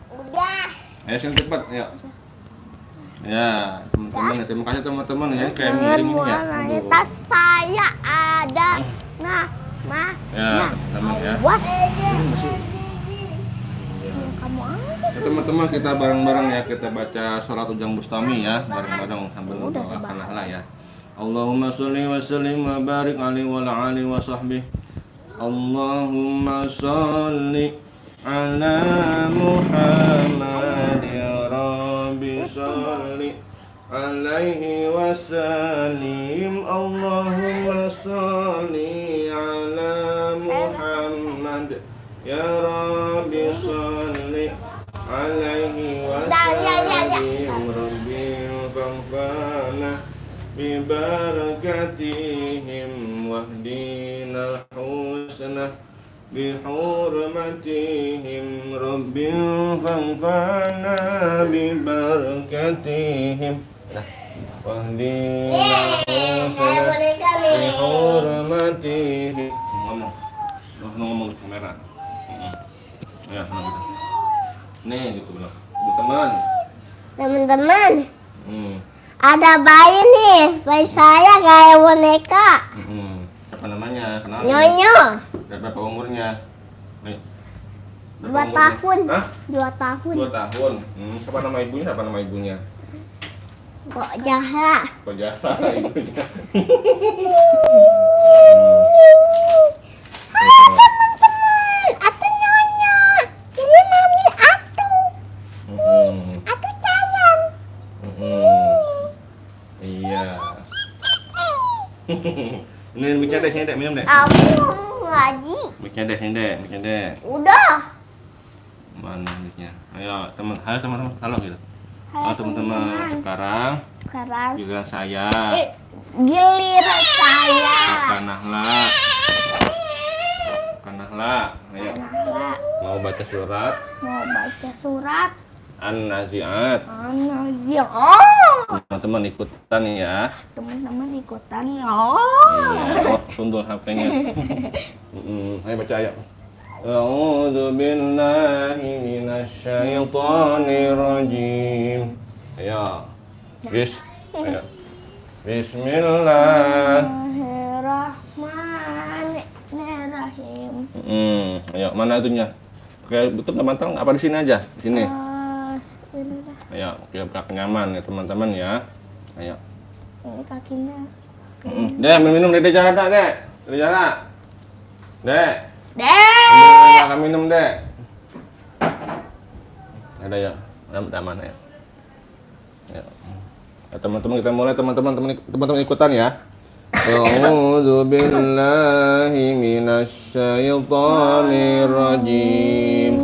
Speaker 2: Udah.
Speaker 1: Ayo sini cepet yuk. Ya teman-teman ya, terima kasih teman-teman ya, kayak miring ini ya. Aduh.
Speaker 2: Tas saya ada. Nah,
Speaker 1: Ya teman ya.
Speaker 2: was.
Speaker 1: Ya, teman-teman kita bareng-bareng ya, kita baca surat Ujang Bustami ya, bareng-bareng sambil mendoakan Nahla ya. Allahumma sholli wa sallim wa barik alaihi wa ala alihi wa sahbihi. Allahumma sholli ala Muhammad ya Rabbi sholli alaihi wa sallim. Allahumma sholli ala Muhammad ya Rabbi sholli alaihi wa sallim. Rabbi fanfa'na bi barakatihim wahdinal husna bi hurmatihim. Rabbi fanfa'na bi barakatihim wahdinal husna bi hurmatihim. Ngomong ke kamera. Ya, senang gitu. Nih gitu bilang. Teman.
Speaker 2: Teman-teman,
Speaker 1: Hmm.
Speaker 2: ada bayi nih. Bayi saya kayak boneka.
Speaker 1: Apa namanya? Kenapa?
Speaker 2: Nyonyo.
Speaker 1: Berapa umurnya? Nih.
Speaker 2: 2 tahun.
Speaker 1: Hah?
Speaker 2: 2 tahun.
Speaker 1: 2 tahun. Siapa nama ibunya? Siapa nama ibunya?
Speaker 2: Kok jahat?
Speaker 1: Kok jahat ibunya?
Speaker 2: Teman-teman, atu nyonya. Ini mami atu. Atu sayang.
Speaker 1: Iya. Ini mic-nya deh, sini deh, minum deh.
Speaker 2: Aku ngomong lagi.
Speaker 1: Mic-nya deh, sini deh, mic-nya deh.
Speaker 2: Udah.
Speaker 1: Mana mic-nya? Ayo, halo teman-teman, halo gitu.
Speaker 2: Halo,
Speaker 1: Oh teman-teman, sekarang
Speaker 2: Sekarang
Speaker 1: giliran saya.
Speaker 2: giliran saya.
Speaker 1: Nahla. Ayo.
Speaker 2: Nahla
Speaker 1: Mau baca surat
Speaker 2: mau baca surat
Speaker 1: An-Nazi'at.
Speaker 2: An-Nazi'at.
Speaker 1: Teman-teman ikutan ya.
Speaker 2: Teman-teman ikutan ya.
Speaker 1: Iya, oh, sundul HP-nya. Ayo baca ayo. A'udzu billahi minasyaitonir rajim. Ayo. Ayo. Bismillah.
Speaker 2: Bismillahirrahmanirrahim.
Speaker 1: Ayo, mana itunya? Kayak betul nggak matang? Apa di sini aja? Di sini.
Speaker 2: Ini dah.
Speaker 1: Ayo, biar nyaman ya teman-teman ya. Ayo.
Speaker 2: Ini kakinya.
Speaker 1: Dek, minum Dek Jara, Dek. Dek Jara. Dek.
Speaker 2: Dek.
Speaker 1: Akan minum, Dek. Ada ya. Ada mana ya? Ya. Ya, teman-teman kita mulai, teman-teman ikutan ya. A'udzu billahi minasyaitonir rajim.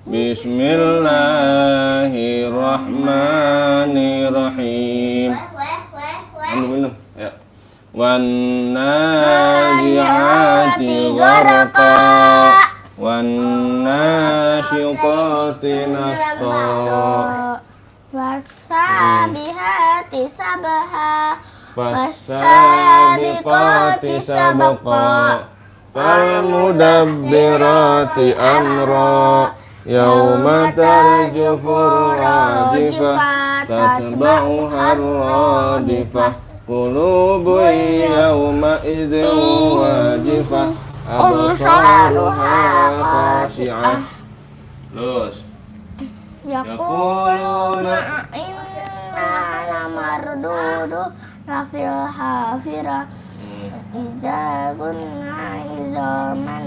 Speaker 1: Bismillahirrahmanirrahim. Minum. Ya. Wan nazi'ati gharqa wan nasyiqati nasqa
Speaker 2: Wasabihati sabaha.
Speaker 1: fasabiqati sabqa falmudabbirati amra yauma tarjufur rajifah tatba'uha radifah qulubun yauma idzin wajifah absaruha khashi'ah. Terus
Speaker 2: Yaquluna inna lamardudu lafil hafirah iza kunna izaman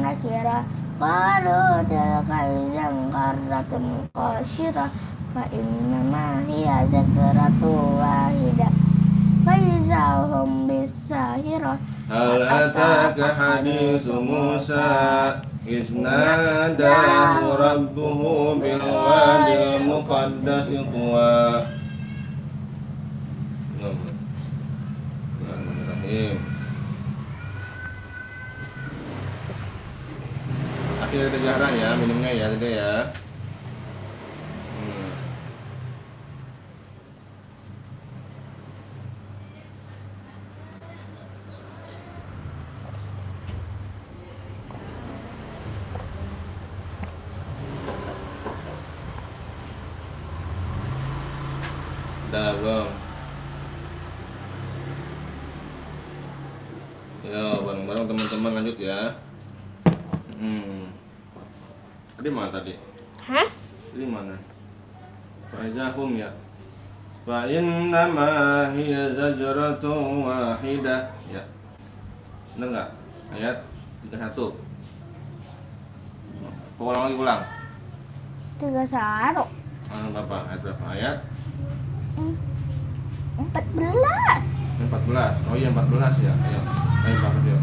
Speaker 2: nakira qalu tilka izan karratun qashirah fa innama hiya zakratu wahidah fa iza hum bisahirah.
Speaker 1: hal ataka haditsu Musa idh nadahu rabbuhu bil wadil muqaddasi tuwa. Bismillahirrahmanirrahim. Akhirnya ada jarang ya minumnya ya Dede ya. Udah belum? Yo, bareng-bareng teman-teman lanjut ya. Tadi mana tadi?
Speaker 2: Hah?
Speaker 1: Tadi mana? Fa'izahum ya. Fa innama hiya zajratun wahidah ya. Benar enggak? Ayat 31. Ulang lagi ulang.
Speaker 2: 31.
Speaker 1: Bapak, ayat berapa? Ayat
Speaker 2: 14.
Speaker 1: 14. Oh iya 14 ya. Ayo. Ayo Bapak yuk.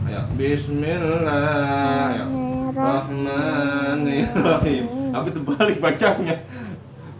Speaker 1: Ayo. Bismillahirrahmanirrahim. Apa itu balik bacanya?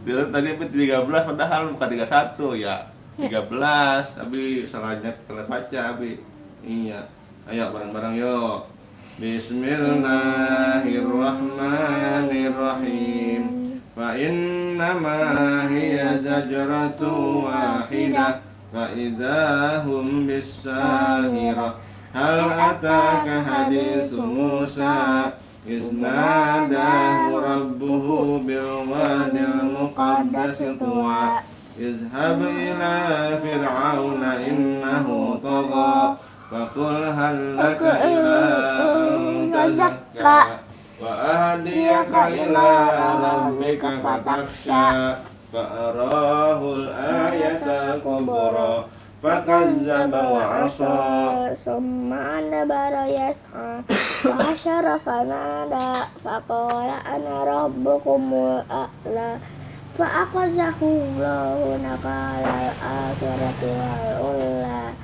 Speaker 1: Tadi apa 13 padahal bukan 31 ya. 13. Abi salahnya telat baca Abi. Iya. Ayo bareng-bareng yuk. Bismillahirrahmanirrahim. Fa innama hiya zajratun wahidah fa idahum bisahirah. Hal ataka haditsu Musa idh nadahu rabbuhu bil wadil muqaddasi tuwa. Izhab ila fir'auna innahu tagha faqul hal laka ila an tazakka wa ahdiyaka ila rabbika fatakhsha fa arahul ayatal kubra fakazzaba wa asa summa adbara yas'a wa hasyara fanada faqala ana rabbukumul a'la fa aqazahu Allahu nakala al-akhirati wal ula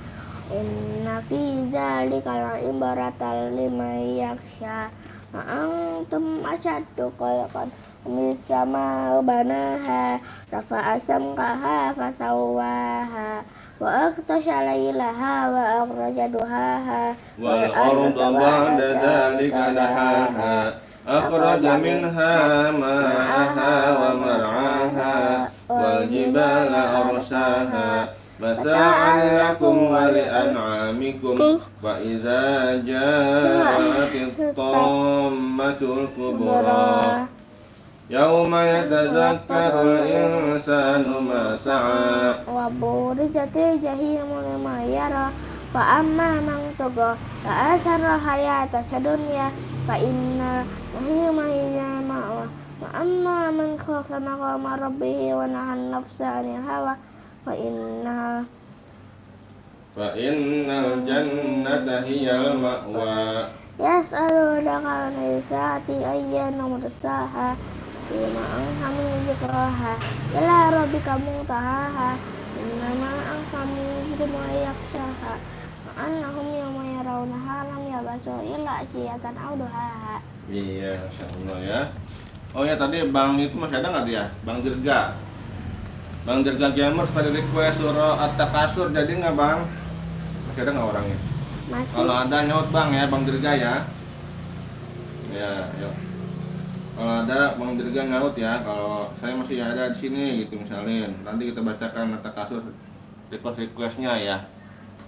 Speaker 1: inna fi zalika la ibaratan liman yakhsha ma antum asyaddu khalqan misama banaha rafa'a samkaha fasawwaha wa aghtasha laylaha wa akhraja duhaha wal arda ba'da dhalika dahaha akhraja minha ma'aha wa mar'aha wal jibala arsaha mata'an lakum wa li'an'amikum fa idza ja'atit tammatul kubra yauma yatadzakkarul insanu ma sa'a
Speaker 2: wa burizatil jahimu liman yara fa amma man tagha fa athara hayata sadunya fa inna jahima hiya ma'wa wa amma man khafa maqama rabbih wa nahan nafsa 'anil hawa fa innal
Speaker 1: jannata hiyal ma'wa.
Speaker 2: yas'alunaka 'anil sa'ati ayyana mursaha fima anta min zikraha ila rabbika muntahaha innama anta munziru man yakhshaha wa annahum yawma yarawnaha lam yabasu illa asiyatan aw duhaha.
Speaker 1: Iya, masyaallah ya. Oh ya tadi Bang itu masih ada nggak dia? Bang Dirga. Bang Dirga Gamers tadi request surah At-Takasur jadi nggak Bang? Masih ada nggak orangnya?
Speaker 2: Masih.
Speaker 1: Kalau ada nyaut Bang ya Bang Dirga ya. Ya, yuk. Kalau ada Bang Dirga nyaut ya. Kalau saya masih ada di sini gitu misalnya. Nanti kita bacakan At-Takasur request-requestnya ya.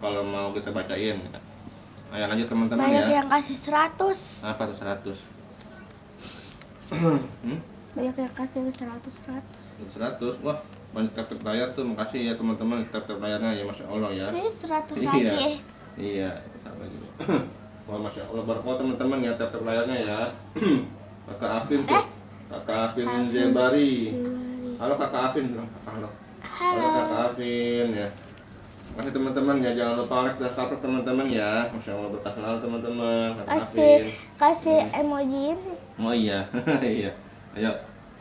Speaker 1: Kalau mau kita bacain. Ayo lanjut teman-teman ya.
Speaker 2: Banyak yang kasih 100.
Speaker 1: Apa tuh 100?
Speaker 2: Banyak yang kasih 100.
Speaker 1: Wah banyak tap layar tuh, makasih ya teman-teman tap layarnya ya, masya Allah ya.
Speaker 2: Sih 100
Speaker 1: Iya.
Speaker 2: lagi.
Speaker 1: Iya, tambah juga. Wah, Masya Allah, barakallah teman-teman ya, tap-tap layarnya ya. Kakak Afin tuh, Kakak Afin Jebari. Halo Kakak Afin, bilang halo. Halo Kakak Afin ya. Makasih teman-teman ya, jangan lupa like dan subscribe teman-teman ya. Masya Allah, berkah selalu teman-teman. Kakak Afin.
Speaker 2: Kasih emoji ini.
Speaker 1: Oh iya, iya. Ayo,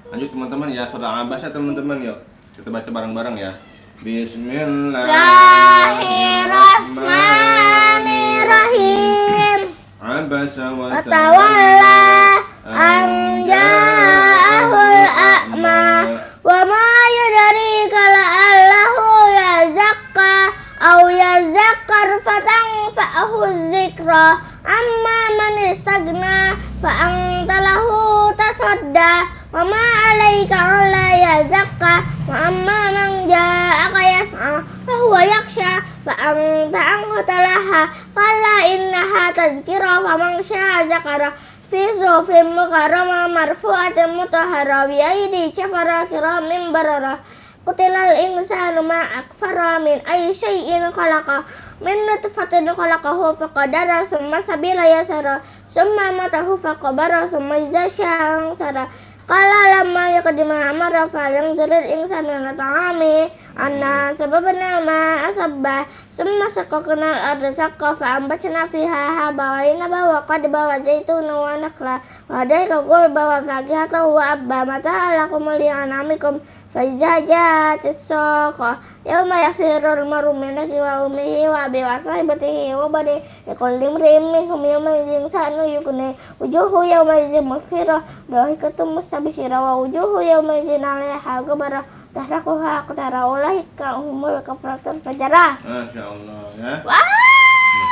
Speaker 1: lanjut teman-teman ya, surah Abbas ya teman-teman yuk. Kita baca bareng-bareng ya. Bismillahirrahmanirrahim. Abasa wa
Speaker 2: Tawalla an ja'ahul a'ma wa ma yudrika la'allahu yazakka aw yazakkar fatanfa'ahu dzikra amma man istagna fa anta lahu tasadda wa ma 'alaika alla yazakka wa amma man ja'aka yas'a fa huwa yakhsha fa anta anhu talaha qala innaha tadhkira faman syaa dzakara fi suhufin mukarramah marfu'atin mutahharah bi aidi safara kiramin bararah Qutilal insanu ma akfara min ayyi syai'in khalaqa min nutfatin khalaqahu faqadara summa sabila yasara summa matahu faqabara summa iza syaa ansara qala lamma yaqdima amara falyanzuril insanu ila ta'ami anna sababna ma asabba summa sakakna al-arda sakka fa ambatna fiha haba wa inaba wa qadba wa zaituna wa nakla wa hadaika qulba wa fakihata wa abba mata'ala lakum li anamikum fa iza ja'atis saqa yawma yafirul mar'u min akhihi wa ummihi wa abihi wa sahibatihi wa banihi likulli imri'in minhum yawma idzin sha'nun yughnihi wujuhu yawma idzin musfirah dhahikatum mustabshirah wa wujuhu yawma idzin 'alaiha ghabarah tahraquha qatara ulaika humul kafaratul fajarah.
Speaker 1: Masya Allah ya.
Speaker 2: Wah,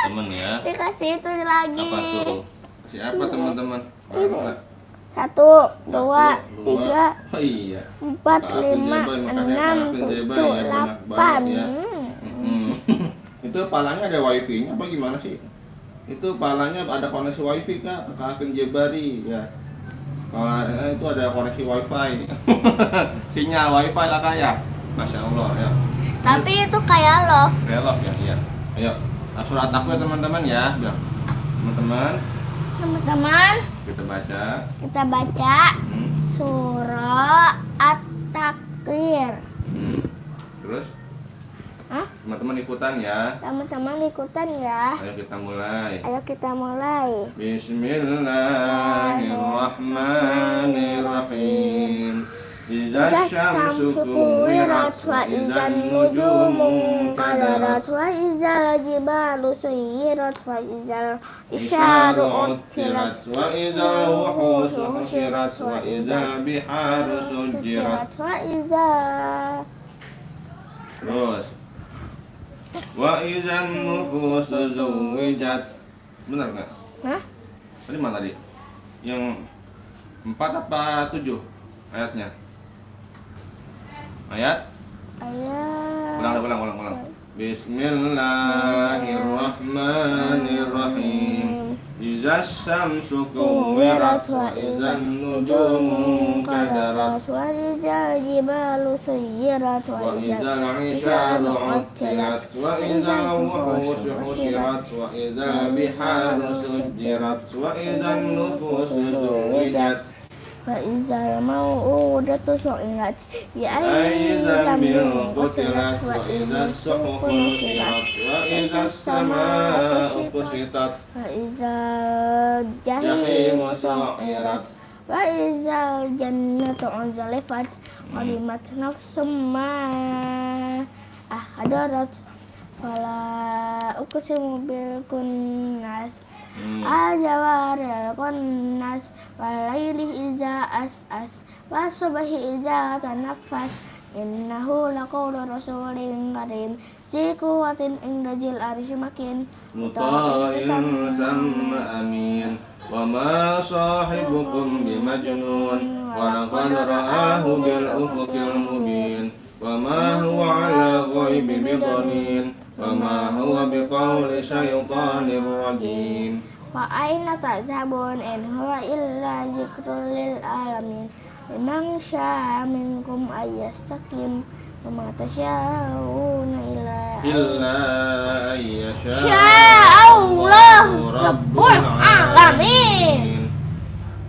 Speaker 1: Teman-teman ya.
Speaker 2: dikasih itu lagi.
Speaker 1: Apa tuh? Kasih apa teman-teman? Mana?
Speaker 2: 1, 2, 3,
Speaker 1: Oh iya.
Speaker 2: 4,
Speaker 1: Kakak
Speaker 2: 5,
Speaker 1: Afin Jebay,
Speaker 2: 6, 7, 8.
Speaker 1: Itu palanya ada wifi-nya apa gimana sih? Itu palanya ada koneksi wifi Kak, Kakak Afin Jebari ya. Kalau itu ada koneksi wifi. Sinyal wifi lah Kak ya. Masya Allah ya.
Speaker 2: Tapi itu kayak love.
Speaker 1: Love ya, iya. Ayo, surat takwa ya teman-teman ya. Bilang. Teman-teman,
Speaker 2: Teman-teman,
Speaker 1: kita baca.
Speaker 2: baca surah At-Takwir.
Speaker 1: Terus
Speaker 2: Hah?
Speaker 1: teman-teman ikutan ya.
Speaker 2: Teman-teman ikutan ya.
Speaker 1: Ayo kita mulai.
Speaker 2: Ayo kita mulai.
Speaker 1: Bismillahirrahmanirrahim. Idza syamsu kuwirat wa idzan nujumu qadarat wa idzal jibalu suyirat wa idzal isyaru uttilat wa idzal wuhusu husyirat wa idzal biharu sujirat.
Speaker 2: wa idzal
Speaker 1: Terus wa idzan nufusu zuwijat. Benar nggak?
Speaker 2: Hah?
Speaker 1: Tadi mana tadi? Yang 4 apa 7 ayatnya? Ayat? Ulang. Bismillahirrahmanirrahim. Idza syamsu kuwirat wa idzan nujumu qadarat
Speaker 2: wa idzal jibalu suyirat
Speaker 1: wa idzal isyaru uttilat wa idzal wuhusu husyirat wa idzal biharu sujirat wa idzan nufusu zuwijat
Speaker 2: wa idzal mau'udatu su'ilat bi
Speaker 1: ayyi dzambin
Speaker 2: dzambin
Speaker 1: qutilat wa idzas suhufu nusirat wa idzas samaa'u kusitat
Speaker 2: wa idzal jahimu su'irat wa idzal jannatu uzlifat alimat nafsum ma ahdarat fala uqsimu bil kunnas al-jawaril kunnas walaili iza as'as wasubhi iza tanaffas innahu laqawlu rasulin karim zi quwwatin inda zil arsy makin
Speaker 1: muta'in samma amin wa ma sahibukum bimajnun wa laqad ra'ahu bil ufuqil mubin wa ma huwa 'ala ghaibi bidanin wa ma huwa biqauli syaitanir rajim.
Speaker 2: fa aina tazhabun in huwa illa zikrul lil alamin liman syaa minkum ayyastaqim wa ma tasyauna illa
Speaker 1: illa ayyasha
Speaker 2: Allahu Rabbul Alamin.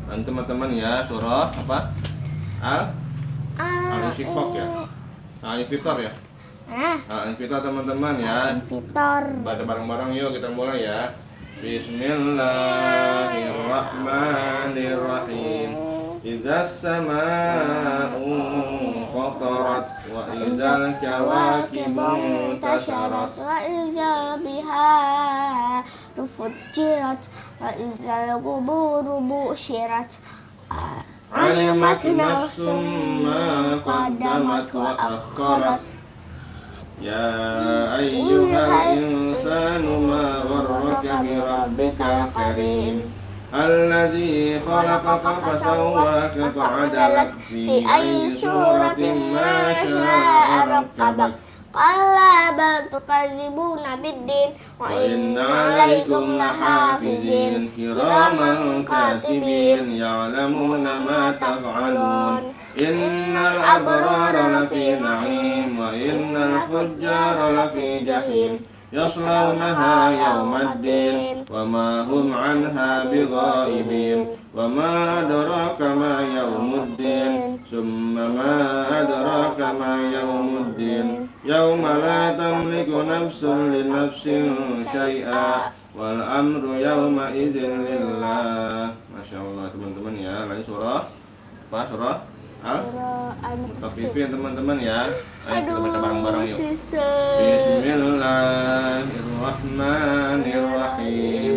Speaker 1: Dan teman-teman ya, surah apa? Al-Insyiqaq ya. Al-Infitar ya. Al-Infitar teman-teman ya.
Speaker 2: Fitor.
Speaker 1: Baca bareng-bareng yuk, kita mulai ya. Bismillahirrahmanirrahim. Idzas samaa'u fatarat wa idzal kawakibu tasharat
Speaker 2: wa iza biha tufujjirat wa izal quburu busyirat
Speaker 1: alimat nafsum ma qaddamat wa akharat. Ya ayyuhal insanu ma gharraka bi rabbikal karim alladzi khalaqaka fasawwaka fa'adalak fi ayyi suratin ma syaa rakkabak.
Speaker 2: Qala bal tukazibuna biddin wa inna alaikum lahafizin kiraman katibin
Speaker 1: ya'lamuna ma taf'alun. Innal abrara lafi na'im wa innal fujjara lafi jahim yaslawnaha yawmaddin wa ma hum anha bighaibin wa ma adraka ma yawmuddin summa ma adraka ma yawmuddin yawma la tamliku nafsun li nafsin syai'a wal amru yawma idzin lillah. Masya Allah teman-teman ya. Lanjut surah apa? Surah Al-Mutaffifin teman-teman ya. Ayo kita baca bareng-bareng yuk. Bismillahirrahmanirrahim.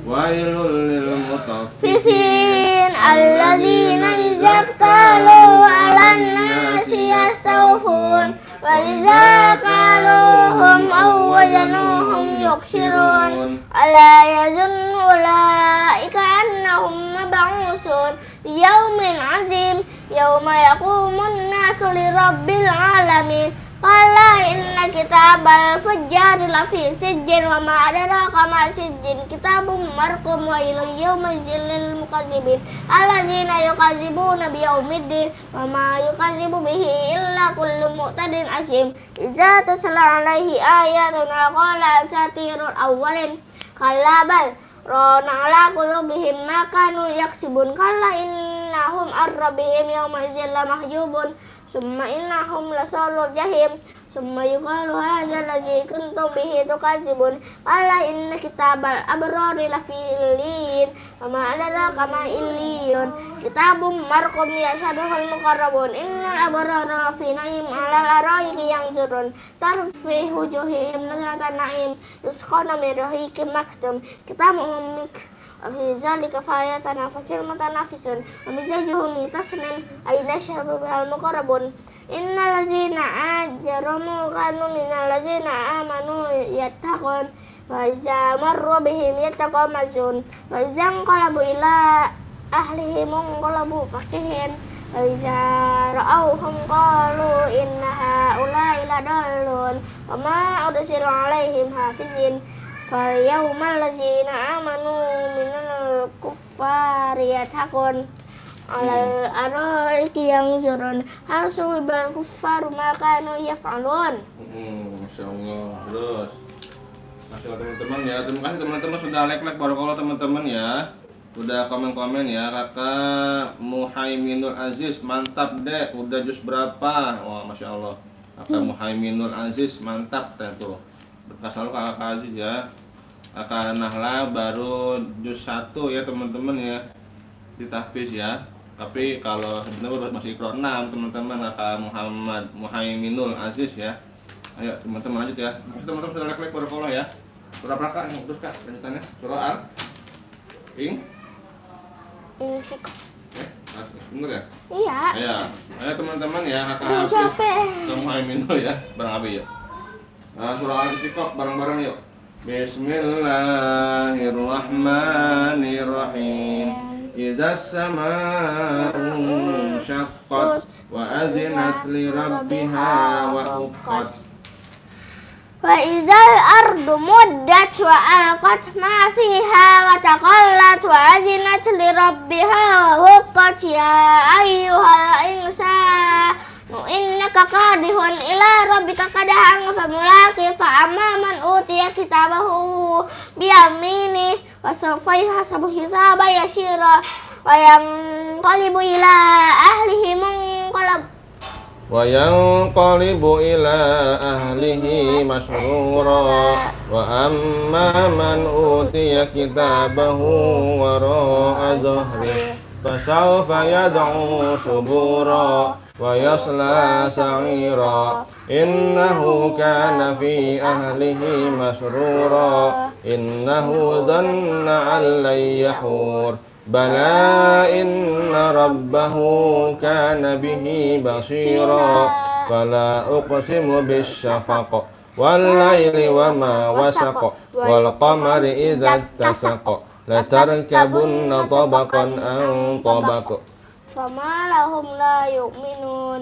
Speaker 1: Wailul lil mutaffifin
Speaker 2: alladzina idza qalu 'alan nasi yastawfun wa idza qaluhum aw wazanuhum yukhsirun ala yazunnu ulaika annahum mab'usun yaumin azim yauma yaqumun nasu li rabbil alamin. Qala inna kitabal fujjari lafi sijjin wa ma adraka ma sijjin kitabun marqum wa ila yaumil zillil mukazzibin alladzina yukadzibuna biyaumiddin wa ma yukadzibu bihi illa kullu mu'tadin asim. Idza tutla alaihi ayatuna qala asatirul awwalin qala bal rana ala qulubihim ma kanu yaksibun. Qala innahum ar-rabbihim yawma idzin lamahjubun summa innahum lasalul jahim summa yuqalu hadzal ladzi kuntum bihi tukadzibun. Qala inna kitabal abrari lafi illin wa ma adraka ma illiyun kitabun marqum yashhaduhul muqarrabun innal abrara lafi na'im 'alal araiki yanzurun tarfi wujuhihim nadratan na'im yusqawna min rahiqin maktum kitabun fi zalika falyatanafasil mutanafisun wa mizajuhu min tasnim ayna syarabu bihal muqarrabun innal ladzina ajramu kanu minal ladzina amanu yattaqun wa iza marru bihim yattaqamazun wa iza qalabu ila ahlihim qalabu fakihin wa iza ra'awhum qalu inna haula'i ladallun wa ma ursilu alaihim hafizin falyawmal ladzina amanu minal kuffari yattaqun alal araiki yanzurun hal suwibal kuffaru ma kanu yaf'alun.
Speaker 1: Masya Allah. Terus Masya Allah teman-teman ya. Terima kasih teman-teman sudah like barakallah teman-teman ya. Udah komen-komen ya. Kakak Muhaiminul Aziz mantap deh. Udah jus berapa? Wah Masya Allah. Kakak Muhaiminul Aziz mantap teh tuh. Berkah selalu kakak Aziz ya. Kakak Nahla baru jus 1 ya teman-teman ya. Di tahfiz ya. Tapi kalau sebenarnya masih Iqra 6 teman-teman. Kakak Muhammad Muhaiminul Aziz ya. Ayo teman-teman lanjut ya. Teman-teman sudah like barakallah ya. Surah apa kak? Terus kak lanjutannya. Surah
Speaker 2: Insyiqaq.
Speaker 1: Bener ya?
Speaker 2: Iya.
Speaker 1: Ayo teman-teman ya. Kakak Hafiz Muhaiminul ya. Bareng Abi ya. Surah Al-Insyiqaq bareng-bareng yuk. Bismillahirrahmanirrahim. Idzas samaa'u syaqqat wa adzinat li rabbiha wa huqqat.
Speaker 2: Wa idzal ardu muddat wa alqat ma fiha wa taqallat wa adzinat li rabbiha wa huqqat. Ya ayyuhal insanu innaka innaka kadihun ila rabbika kadahan famulaqi fa amma man utiya kitabahu biyamini wa sawfa yuhasabu hisaban yasira wa yanqalibu ila ahlihi munqalab
Speaker 1: وينقلب إلى أهله مسرورا وأما من أوتي كتابه وراء ظهره فسوف يدعو ثبورا ويصلى سعيرا إنه كان في أهله مسرورا إنه ظن أن لن يحور بلى إن ربه كان به بصيرا فلا أقسم بالشفق والليل وما وسق والقمر إذا اتسق لتركبن طبقا عن طبق
Speaker 2: فما لهم لا يؤمنون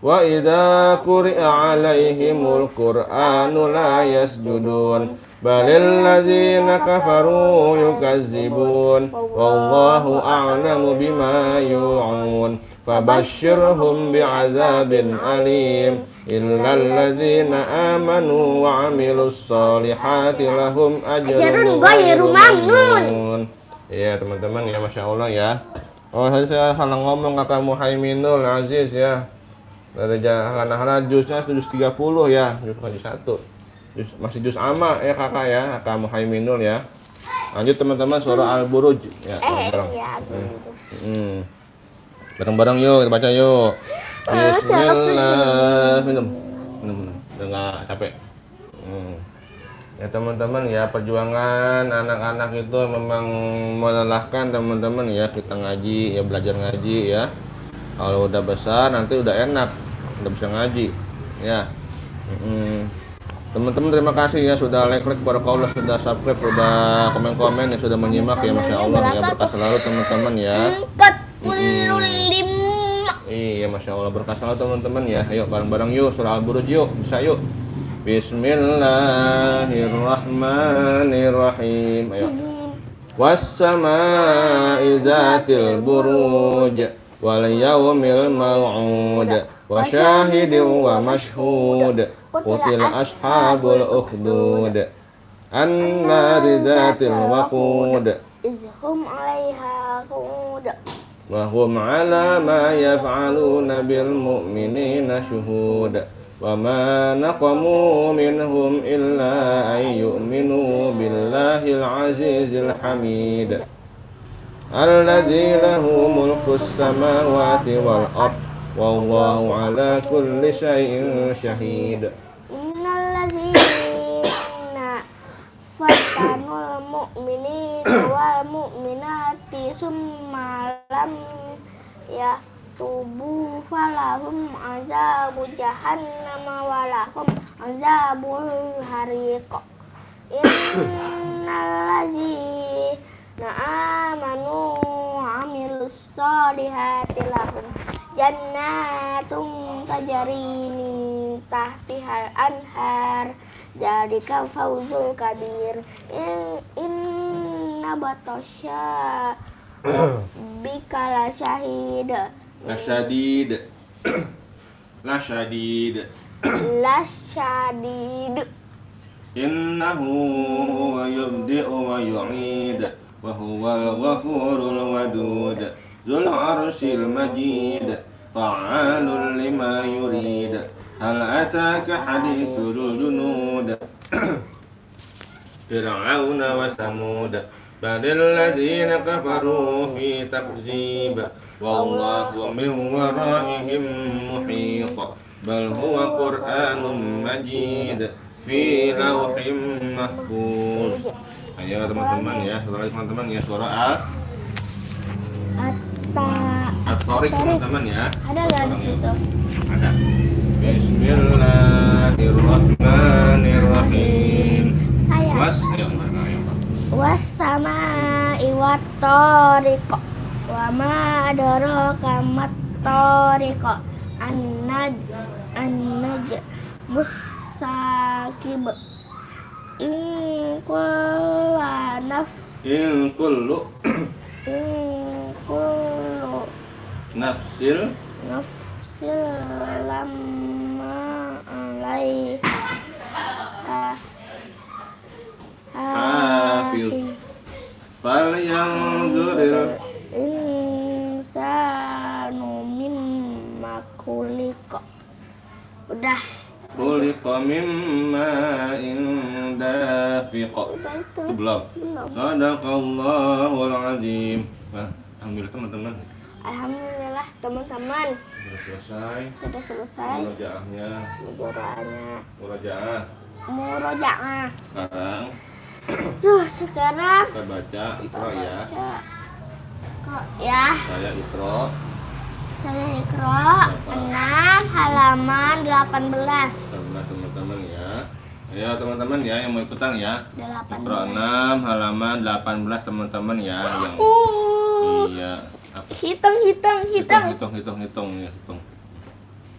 Speaker 1: وإذا قرئ عليهم القرآن لا يسجدون بل الذين كفروا يكذبون والله أعلم بما يوعون فبشرهم بعذاب أليم إلا الذين آمنوا وعملوا الصالحات لهم أجر غير ممنون. Ya teman-teman ya, Masya Allah ya. Oh tadi saya salah ngomong kakak Muhaiminul Aziz ya. Dari jalan jusnya 730 ya, bukan juz 1. Masih juz amma ya kakak ya, kakak Muhaiminul ya. Lanjut teman-teman surah Al-Buruj ya. Bareng-bareng yuk kita baca yuk. Bismillah. Minum. Udah nggak capek. Ya teman-teman ya, perjuangan anak-anak itu memang melelahkan teman-teman ya. Kita ngaji ya, belajar ngaji ya. Kalau udah besar nanti udah enak, udah bisa ngaji ya. Teman-teman terima kasih ya sudah like, barakallah, sudah subscribe, sudah komen-komen ya, sudah menyimak ya, Masya Allah ya, berkah selalu teman-teman ya.
Speaker 2: 45.
Speaker 1: Iya Masya Allah, berkah selalu teman-teman ya. Ayo bareng-bareng yuk surah Al-Buruj yuk, bisa yuk. Bismillahirrahmanirrahim. Ayo. Was-samaa'i dzatil buruj wal yaumil maw'ud wa syahidin wa mashhud qutila ashabul ukhdud an-nari dzatil waqud
Speaker 2: izhum 'alaiha qu'ud
Speaker 1: wa hum 'ala ma yaf'aluna bil mu'minina syuhud wa ma naqamu minhum illa an yu'minu billahil azizil hamid alladzi lahu mulkus samawati wal ard wallahu ala kulli syai'in syahid.
Speaker 2: Innal ladzina fatanul mu'minina wal mu'minati summa lam yatubu falahum azabu jahannam wa lahum azabul hariq. Innal ladzina amanu wa amilus solihati lahum jannatun tajri min tahtihal anhar dzalika fawzul kabir. Inna batasya rabbika lasyadid
Speaker 1: Innahu huwa yubdi'u wa yu'id wa huwal ghafurul wadud dzul arsyil majid fa'alun lima yurid hal ataka haditsul junud fir'auna wa samud balil ladzina kafaru fi takzib wallahu min waraihim muhit bal huwa qur'anun majid fi lauhim mahfuz. Ayo teman-teman ya, surah teman-teman ya, surah At-Tariq teman-teman ya.
Speaker 2: Ada nggak di situ?
Speaker 1: Ada. Bismillahirrahmanirrahim.
Speaker 2: Saya. Was-samaa'i wat-tariq wa ma adraka mat-tariq an-najmus sakib in kullu
Speaker 1: Nafsil
Speaker 2: nafsil lama alaiha
Speaker 1: hafiz. Fal yanzuril
Speaker 2: insanu mimma khuliqa. Udah.
Speaker 1: khuliqa mimma dafiq.
Speaker 2: Udah itu.
Speaker 1: Belum. Sadaqallahul azim. Nah, alhamdulillah teman-teman.
Speaker 2: Alhamdulillah teman-teman.
Speaker 1: Sudah selesai.
Speaker 2: Sudah selesai.
Speaker 1: Murojaahnya.
Speaker 2: Murojaahnya.
Speaker 1: Murojaah.
Speaker 2: Murojaah.
Speaker 1: Sekarang
Speaker 2: Sekarang
Speaker 1: kita baca Iqra ya.
Speaker 2: Kok ya?
Speaker 1: Saya Iqra.
Speaker 2: Saya Iqra 6 halaman 18.
Speaker 1: Teman-teman ya. Ayo teman-teman ya yang mau ikutan ya.
Speaker 2: 18.
Speaker 1: Iqra 6 halaman 18 teman-teman ya yang iya. Apa?
Speaker 2: Hitung.
Speaker 1: Hitung ya, hitung.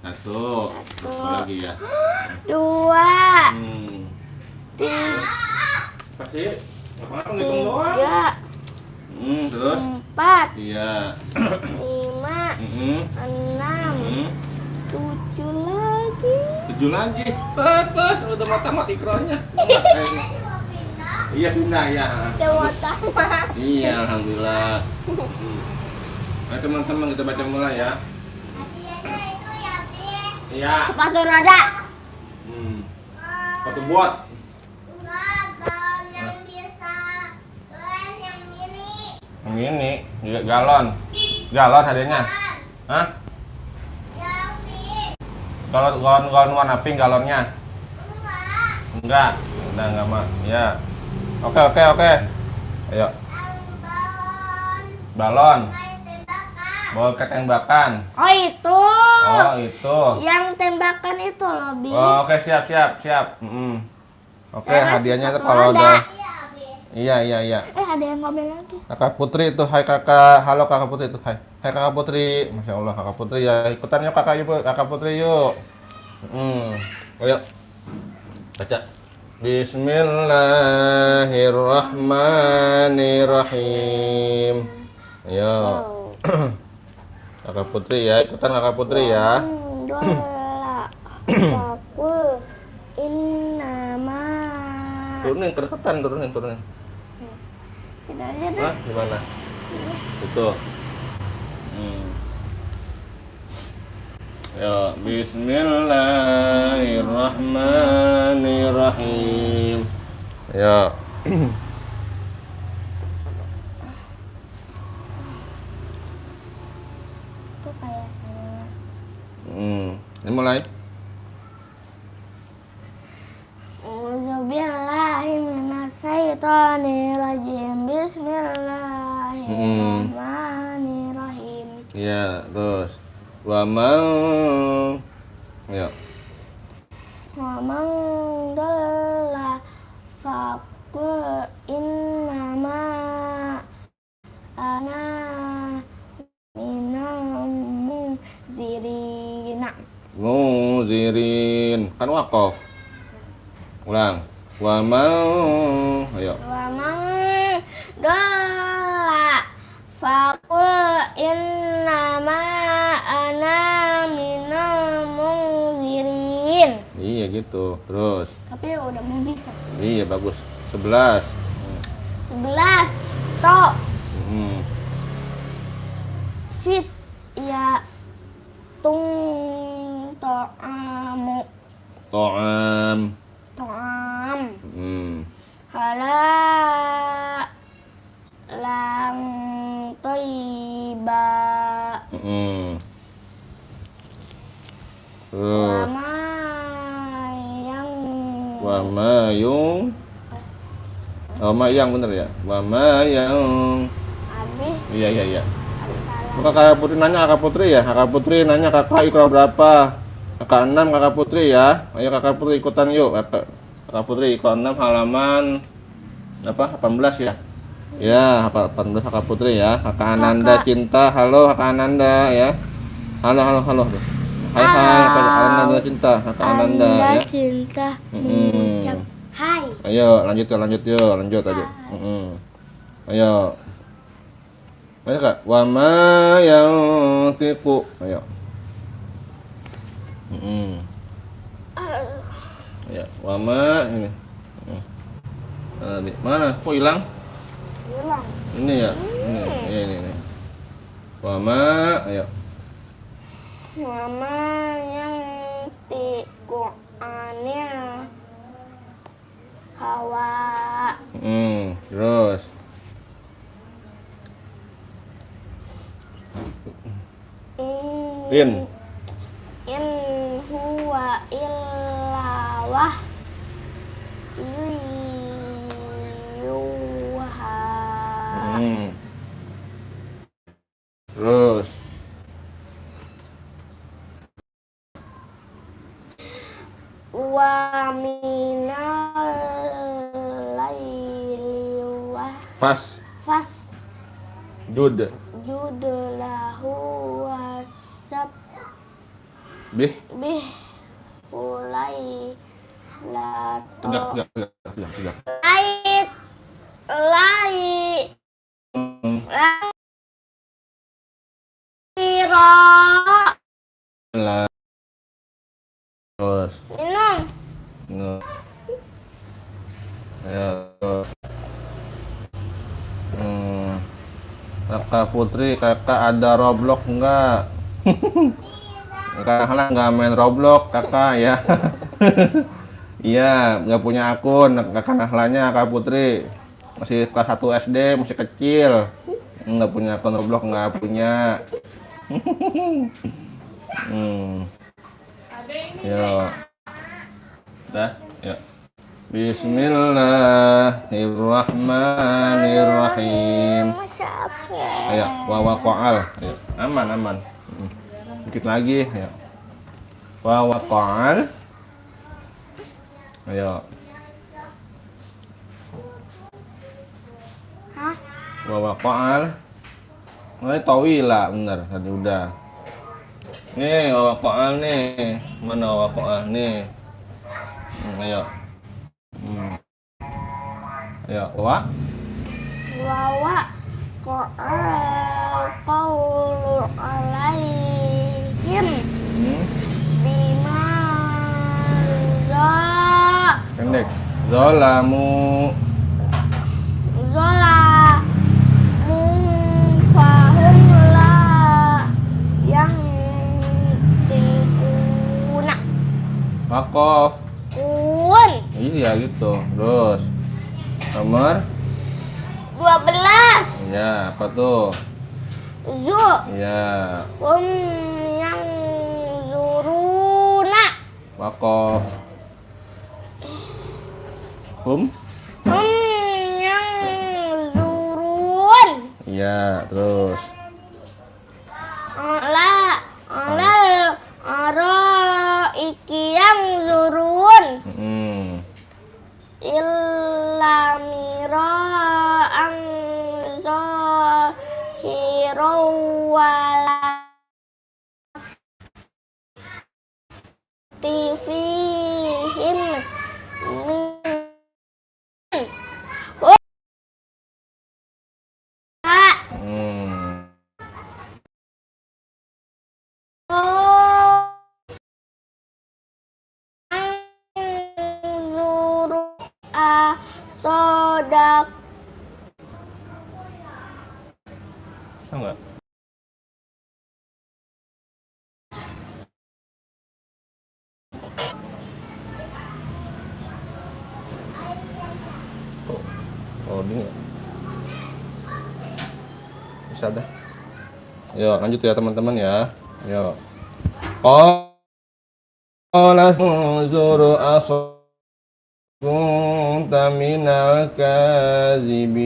Speaker 1: Satu lagi ya.
Speaker 2: 2 3
Speaker 1: Pasti apa ngitung doang?
Speaker 2: 3
Speaker 1: Terus
Speaker 2: 4
Speaker 1: iya.
Speaker 2: 5 6 7 lagi.
Speaker 1: 7 lagi. Terus udah mau tamat Iqranya. Iya pindah ya.
Speaker 2: Udah mau tamat.
Speaker 1: Iya alhamdulillah. Nah teman-teman kita baca mulai ya. Iya.
Speaker 2: Sepatu roda.
Speaker 1: Sepatu buat. Yang ini juga galon. Galon adanya. Hah? Galon warna pink galonnya. Enggak. Udah enggak mah. Ya. Oke. Ayo. Balon. Bawa ke tembakan.
Speaker 2: Oh itu.
Speaker 1: Oh itu.
Speaker 2: Yang tembakan itu loh, Bi.
Speaker 1: Oh, oke siap. Oke
Speaker 2: Terus
Speaker 1: hadiahnya tuh
Speaker 2: sepatu
Speaker 1: kalau
Speaker 2: roda.
Speaker 1: udah. Iya.
Speaker 2: Ada yang ngomel lagi.
Speaker 1: Kakak Putri itu, hai kakak, halo kakak Putri itu, hai kakak Putri, masya Allah kakak Putri ya, ikutan yuk kakak Putri yuk. Ayo, baca. Bismillahirrahmanirrahim. Ayo, kakak Putri ya, ikutan kakak Putri ya.
Speaker 2: Dola. Fakul. Innama.
Speaker 1: Turunin.
Speaker 2: Kita aja deh.
Speaker 1: Hah, gimana? Itu. Ya, bismillahirrahmanirrahim. Ya.
Speaker 2: Itu kayak
Speaker 1: Ini mulai.
Speaker 2: Auzubillahiminasyaitonirrajim. Bismillahirrahmanirrahim.
Speaker 1: Ya, terus. Wa man. Ya.
Speaker 2: Wa man dalla faqul innama ana minal munzirina.
Speaker 1: Muzirin. Kan waqaf. Ulang. Wa man. Ayo.
Speaker 2: Wa man dalla faqul innama ana minal munzirin.
Speaker 1: Iya gitu. Terus.
Speaker 2: Tapi udah mau bisa sih.
Speaker 1: Iya bagus. 11.
Speaker 2: 11 to fit ya tung to'amu
Speaker 1: To'am.
Speaker 2: hala lang toiba
Speaker 1: Terus.
Speaker 2: wama yang
Speaker 1: Wa ma yung. Oh, ma yang bener ya? Wa ma yang.
Speaker 2: abis
Speaker 1: Iya.
Speaker 2: abis salah.
Speaker 1: Kakak Putri nanya kakak Putri ya. Kakak Putri nanya kakak Iqra berapa? Kakak 6 kakak Putri ya. Ayo kakak Putri ikutan yuk. Kakak Putri Iqra 6 halaman apa? 18 ya. Ya, 18 kakak Putri ya. Kakak Ananda Cinta. Halo kakak Ananda ya. Halo. Hai kakak Ananda Cinta. Kakak Ananda ya.
Speaker 2: Cinta mengucap hai.
Speaker 1: Ayo lanjut aja. Ayo. Baca Kak. Wa ma yantiqu. Ayo. Ya, wa ma ini. Mana? Kok hilang?
Speaker 2: Hilang.
Speaker 1: Ini ya. Ini. Wa ma, ayo.
Speaker 2: Mama yang tiku anil hawa.
Speaker 1: Terus. In
Speaker 2: Huwa illa yuha.
Speaker 1: Terus.
Speaker 2: Wa minal laili
Speaker 1: Fas. Jud.
Speaker 2: lahu wasab
Speaker 1: Bih.
Speaker 2: ulai lato
Speaker 1: Tegak.
Speaker 2: ait lai ro
Speaker 1: Terus.
Speaker 2: minum
Speaker 1: Nah. Ya, terus. Kakak Putri, kakak ada Roblox enggak? Kakak nggak main Roblox, kakak ya. Iya, nggak punya akun. Kakak Nahlanya, Kak Putri masih kelas 1 SD, masih kecil. Nggak punya akun Roblox, nggak punya. Yo. Dah, ya. Bismillahirrahmanirrahim. Ayo, waqa'al. Ayo, aman. Dikit lagi, ayo. Waqa'al. Ayo.
Speaker 2: Hah?
Speaker 1: Waqa'al. Tawila, bener, tadi udah. Nih, waqa'al nih. Mana waqa'al nih? Ayo. Ayo, wa
Speaker 2: qawlu alaihim bima
Speaker 1: pendek. Zolamu
Speaker 2: fahum la yang tikuna
Speaker 1: waqaf.
Speaker 2: kun
Speaker 1: Iya gitu. Terus nomor
Speaker 2: 12
Speaker 1: ya, apa tuh? Ya,
Speaker 2: yang zuruna
Speaker 1: waqaf.
Speaker 2: yang zurun
Speaker 1: Ya, terus
Speaker 2: iki yang zurun ilamiro ang zohiro wala tifihim min sodak
Speaker 1: sama nggak? Oh, ini nggak? Bisa dah. Yuk, lanjut ya teman-teman ya. Yuk. Qala sunzuru kunta minal kazibin.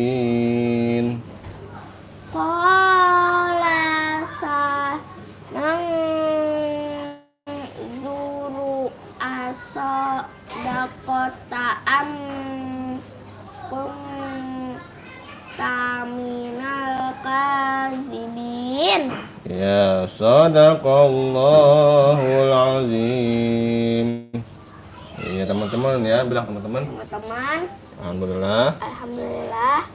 Speaker 2: Qala sanang zuru aso dakota taminal kazibin.
Speaker 1: Ya, sadaqallahul azim. Iya teman-teman ya, bilang teman-teman.
Speaker 2: Teman-teman,
Speaker 1: Alhamdulillah.
Speaker 2: alhamdulillah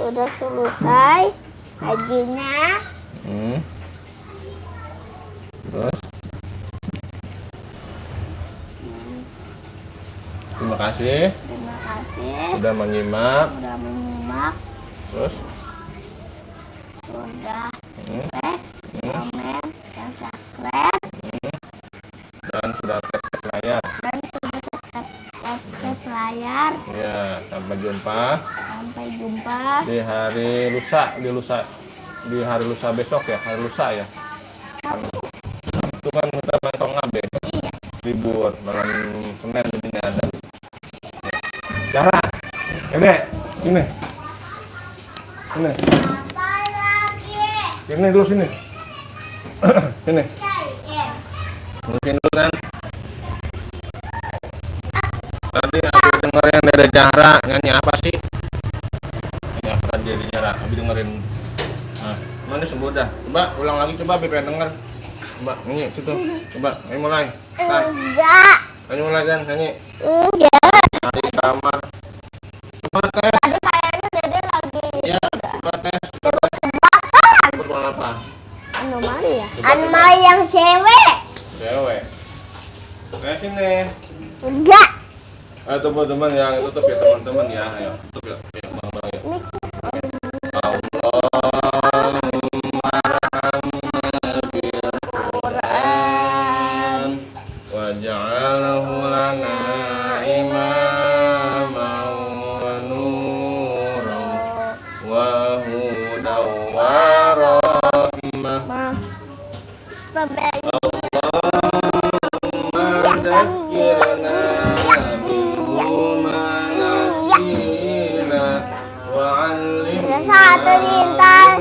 Speaker 2: sudah selesai bajunya.
Speaker 1: Terus terima kasih sudah menyimak. Terus
Speaker 2: Sudah like, komen, dan subscribe,
Speaker 1: dan sudah tap layar.
Speaker 2: layar.
Speaker 1: Ya, sampai jumpa
Speaker 2: di
Speaker 1: hari lusa besok ya, hari lusa ya. Itu kan kita main ngabe. Libur malam Senin jadinya ada. Zahra, ini. Sini dulu sini. Sini. Mungkin dulu kan. Tadi aku dengerin dari Zahra nyanyi apa sih? Ya, tadi dari Zahra, aku dengerin. Nah, mana sembuh dah. Coba ulang lagi, coba biar denger. Coba nyanyi situ. Coba, ayo mulai.
Speaker 2: Enggak.
Speaker 1: Ayo mulai kan nyanyi.
Speaker 2: Enggak.
Speaker 1: Di kamar. Coba tes.
Speaker 2: Tadi kayaknya Dede lagi.
Speaker 1: Ya, coba tes. Coba apa?
Speaker 2: Anomali ya? Anomali yang cewek.
Speaker 1: Cewek. Kayak sini.
Speaker 2: Enggak.
Speaker 1: Teman-teman yang tutup ya teman-teman ya. Ayo, tutup ya. Ya, bang, ya. Allahumma arhamna bil Qur'an waj'alhu lana imaman wa nuran wa hudan wa rahmah.
Speaker 2: Stop.
Speaker 1: Allahumma dzakirna
Speaker 2: Satu lintas.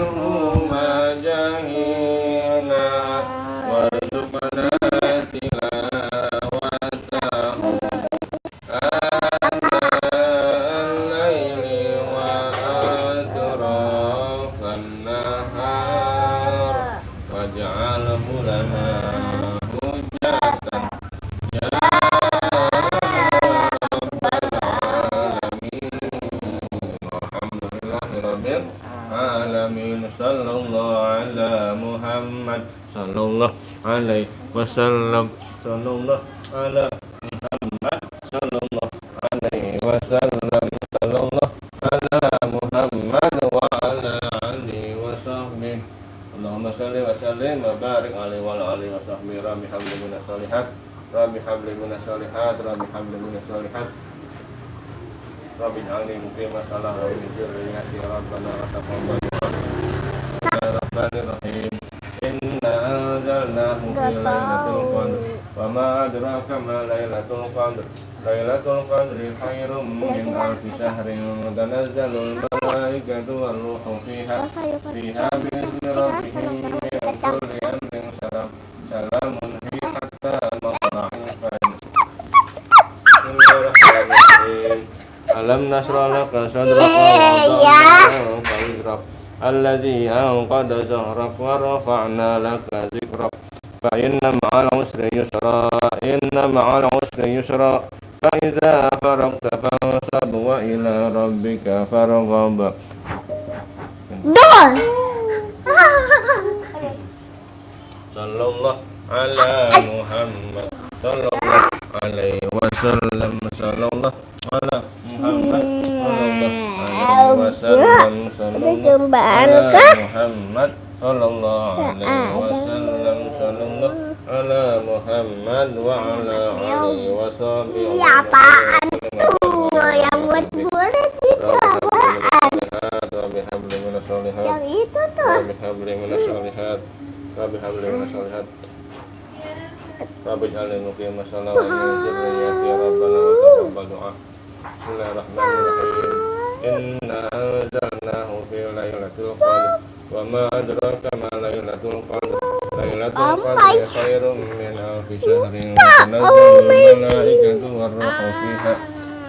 Speaker 1: Alamin sallallahu ala Muhammad sallallahu alaihi wasallam sallallahu ala Muhammad sallallahu alaihi wasallam sallallahu ala Muhammad wa ala alihi wa sahbihi Allahumma shalli wa sallim wa barik alaihi wa ala alihi wa sahbihi rabbi habli minas shalihat rabbi habli minas shalihat rabbi habli minas shalihat Rabbi ij'alni muqima shalah wa min dzurriyyati rabbana wa taqabbal Bismillahirrahmanirrahim. Inna anzalnahu fi lailatul qadr wa ma adraka ma lailatul qadr. Lailatul qadri khairum min alfi syahrin tanazzalul malaikatu war ruhu fiha bi'izni rabbihim min kulli amrin salam. Salamun hiya hatta matla'il fajr. Bismillahirrahmanirrahim. Alam nasrah laka sadraka wa wada'na wizrak alladzi anqadha zahrak wa rafa'na laka dzikrak fa inna ma'al usri yusra fa idza faragta fansab wa ila rabbika farghab. Sallallahu ala Muhammad sallallahu alaihi wasallam sallallahu ala Muhammad sallallahu alaihi wasallam sallallahu ala Muhammad sallallahu alaihi wasallam sallallahu ala Muhammad wa ala alihi wasallam.
Speaker 2: Iya apaan tuh yang buat itu apaan?
Speaker 1: Rabbi habli minas shalihat.
Speaker 2: Yang itu tuh.
Speaker 1: Rabbi habli minas shalihat. Rabbi habli minas shalihat. Rabbi ij'alni muqima shalah wa min dzurriyyati rabbana wa taqabbal du'a. Bismillahirrahmanirrahim. Inna anzalnahu fi lailatul qadr wa ma adraka ma lailatul qadr. Lailatul qadri khairum min alfi syahrin tanazzalul malaikatu war ruhu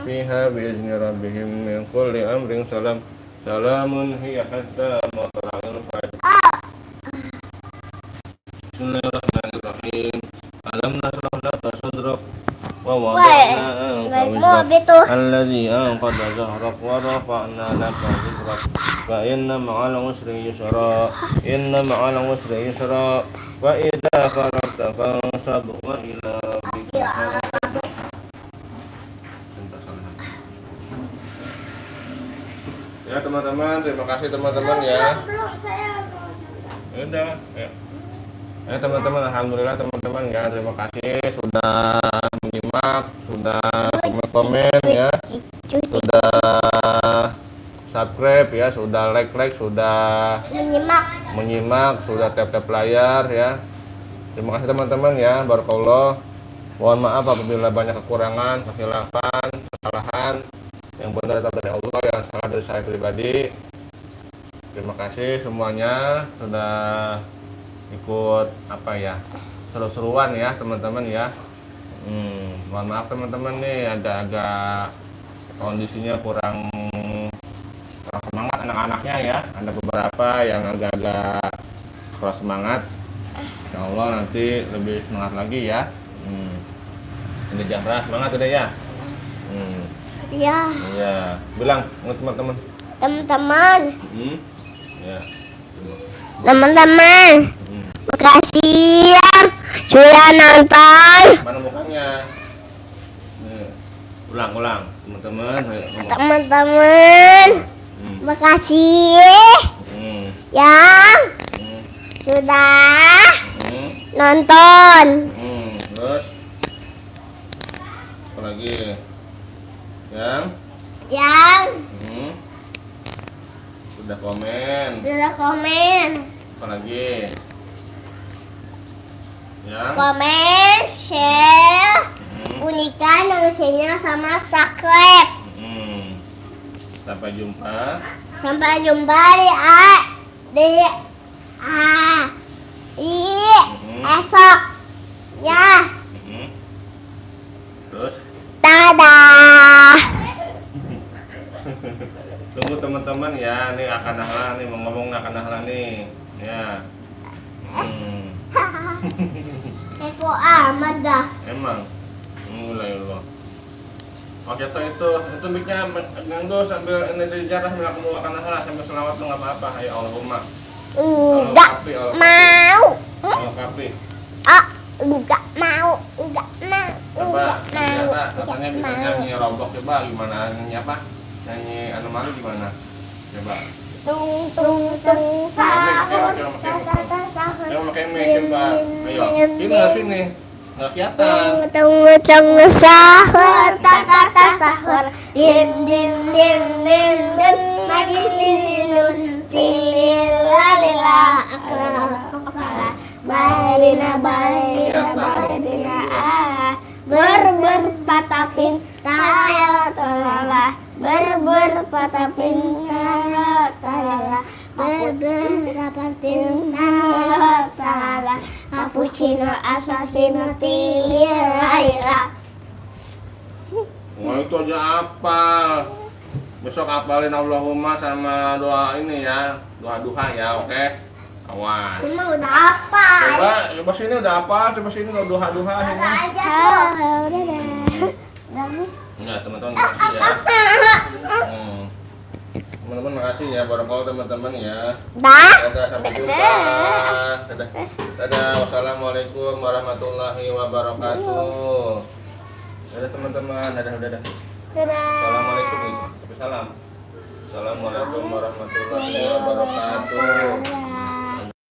Speaker 1: fiha bi'izni rabbihim min kulli amrin salam. Salamun hiya hatta matla'il fajr. Bismillahirrahmanirrahim. Alam nasrah laka sadrak wa wada'na anka
Speaker 2: صدرك
Speaker 1: الذي أنقض ظهرك ورفعنا لك ذكرك فإن مع العسر يسرا إن مع العسر يسرا وإذا فرغت فانصب وإلى ربك فارغب. Ya teman-teman, terima kasih teman-teman ya.
Speaker 2: Belum saya.
Speaker 1: Udah, ya. Ya teman-teman, alhamdulillah teman-teman ya, terima kasih sudah menyimak, sudah komen-komen ya, sudah subscribe ya, sudah like, sudah menyimak, sudah tap layar ya. Terima kasih teman-teman ya, barakallah. Mohon maaf apabila banyak kekurangan, kesilapan, kesalahan. Yang benar datang dari Allah, yang salah dari saya pribadi. Terima kasih semuanya sudah ikut apa ya, seru-seruan ya teman-teman ya. Mohon maaf teman-teman nih, agak kondisinya kurang semangat anak-anaknya ya. Ada beberapa yang agak-agak kurang semangat. Insya Allah nanti lebih semangat lagi ya. Ini Jamrah semangat udah ya.
Speaker 2: Ya,
Speaker 1: Iya, bilang sama teman-teman.
Speaker 2: teman-teman.
Speaker 1: Ya.
Speaker 2: Teman-teman, makasih ya sudah nonton.
Speaker 1: Mana mukanya? Nih, ulang, teman-teman. Ayo, ngomong.
Speaker 2: Teman-teman, makasih yang sudah nonton.
Speaker 1: Terus apa lagi?
Speaker 2: Yang
Speaker 1: Sudah komen. Apa lagi?
Speaker 2: Komen, share, bunyikan loncengnya sama subscribe.
Speaker 1: Sampai jumpa.
Speaker 2: Sampai jumpa di esok ya.
Speaker 1: Terus
Speaker 2: Dadah.
Speaker 1: tunggu teman-teman ya, nih akan Nahla nih mau ngomong akan Nahla nih ya.
Speaker 2: Eko amat dah.
Speaker 1: Emang mulai Allah. Oke tuh itu miknya nganggo sambil ini dijarah sambil kamu akan Nahla sambil selawat tuh nggak apa-apa. Ayo Allahumma.
Speaker 2: Enggak mau.
Speaker 1: Allah kapi.
Speaker 2: Enggak mau.
Speaker 1: Coba katanya bisa nyanyi robok, coba gimana nyanyi apa? Nyanyi anomali gimana? Coba.
Speaker 2: Tung sahur.
Speaker 1: Yang pakai mic coba. Ayo. Sini. Nggak kelihatan.
Speaker 2: Tung sahur. Sahur. Din madililun tilillalila akla. Balina berpatapin kaya tolala berpatapin kaya tolala berpatapin kaya tolala cappuccino assassino tilaila.
Speaker 1: Wah itu aja apal. Besok apalin Allahumma sama doa ini ya, doa duha ya, oke? Awas.
Speaker 2: Cuma udah apa?
Speaker 1: Coba sini udah apa? Coba sini udah duha ini. Enggak, teman-teman makasih ya. Teman-teman makasih ya, barakallahu teman-teman ya. Dadah, sampai jumpa. Dadah. Wassalamualaikum warahmatullahi wabarakatuh. Dadah teman-teman, dadah. Assalamualaikum. Salam. Assalamualaikum warahmatullahi wabarakatuh.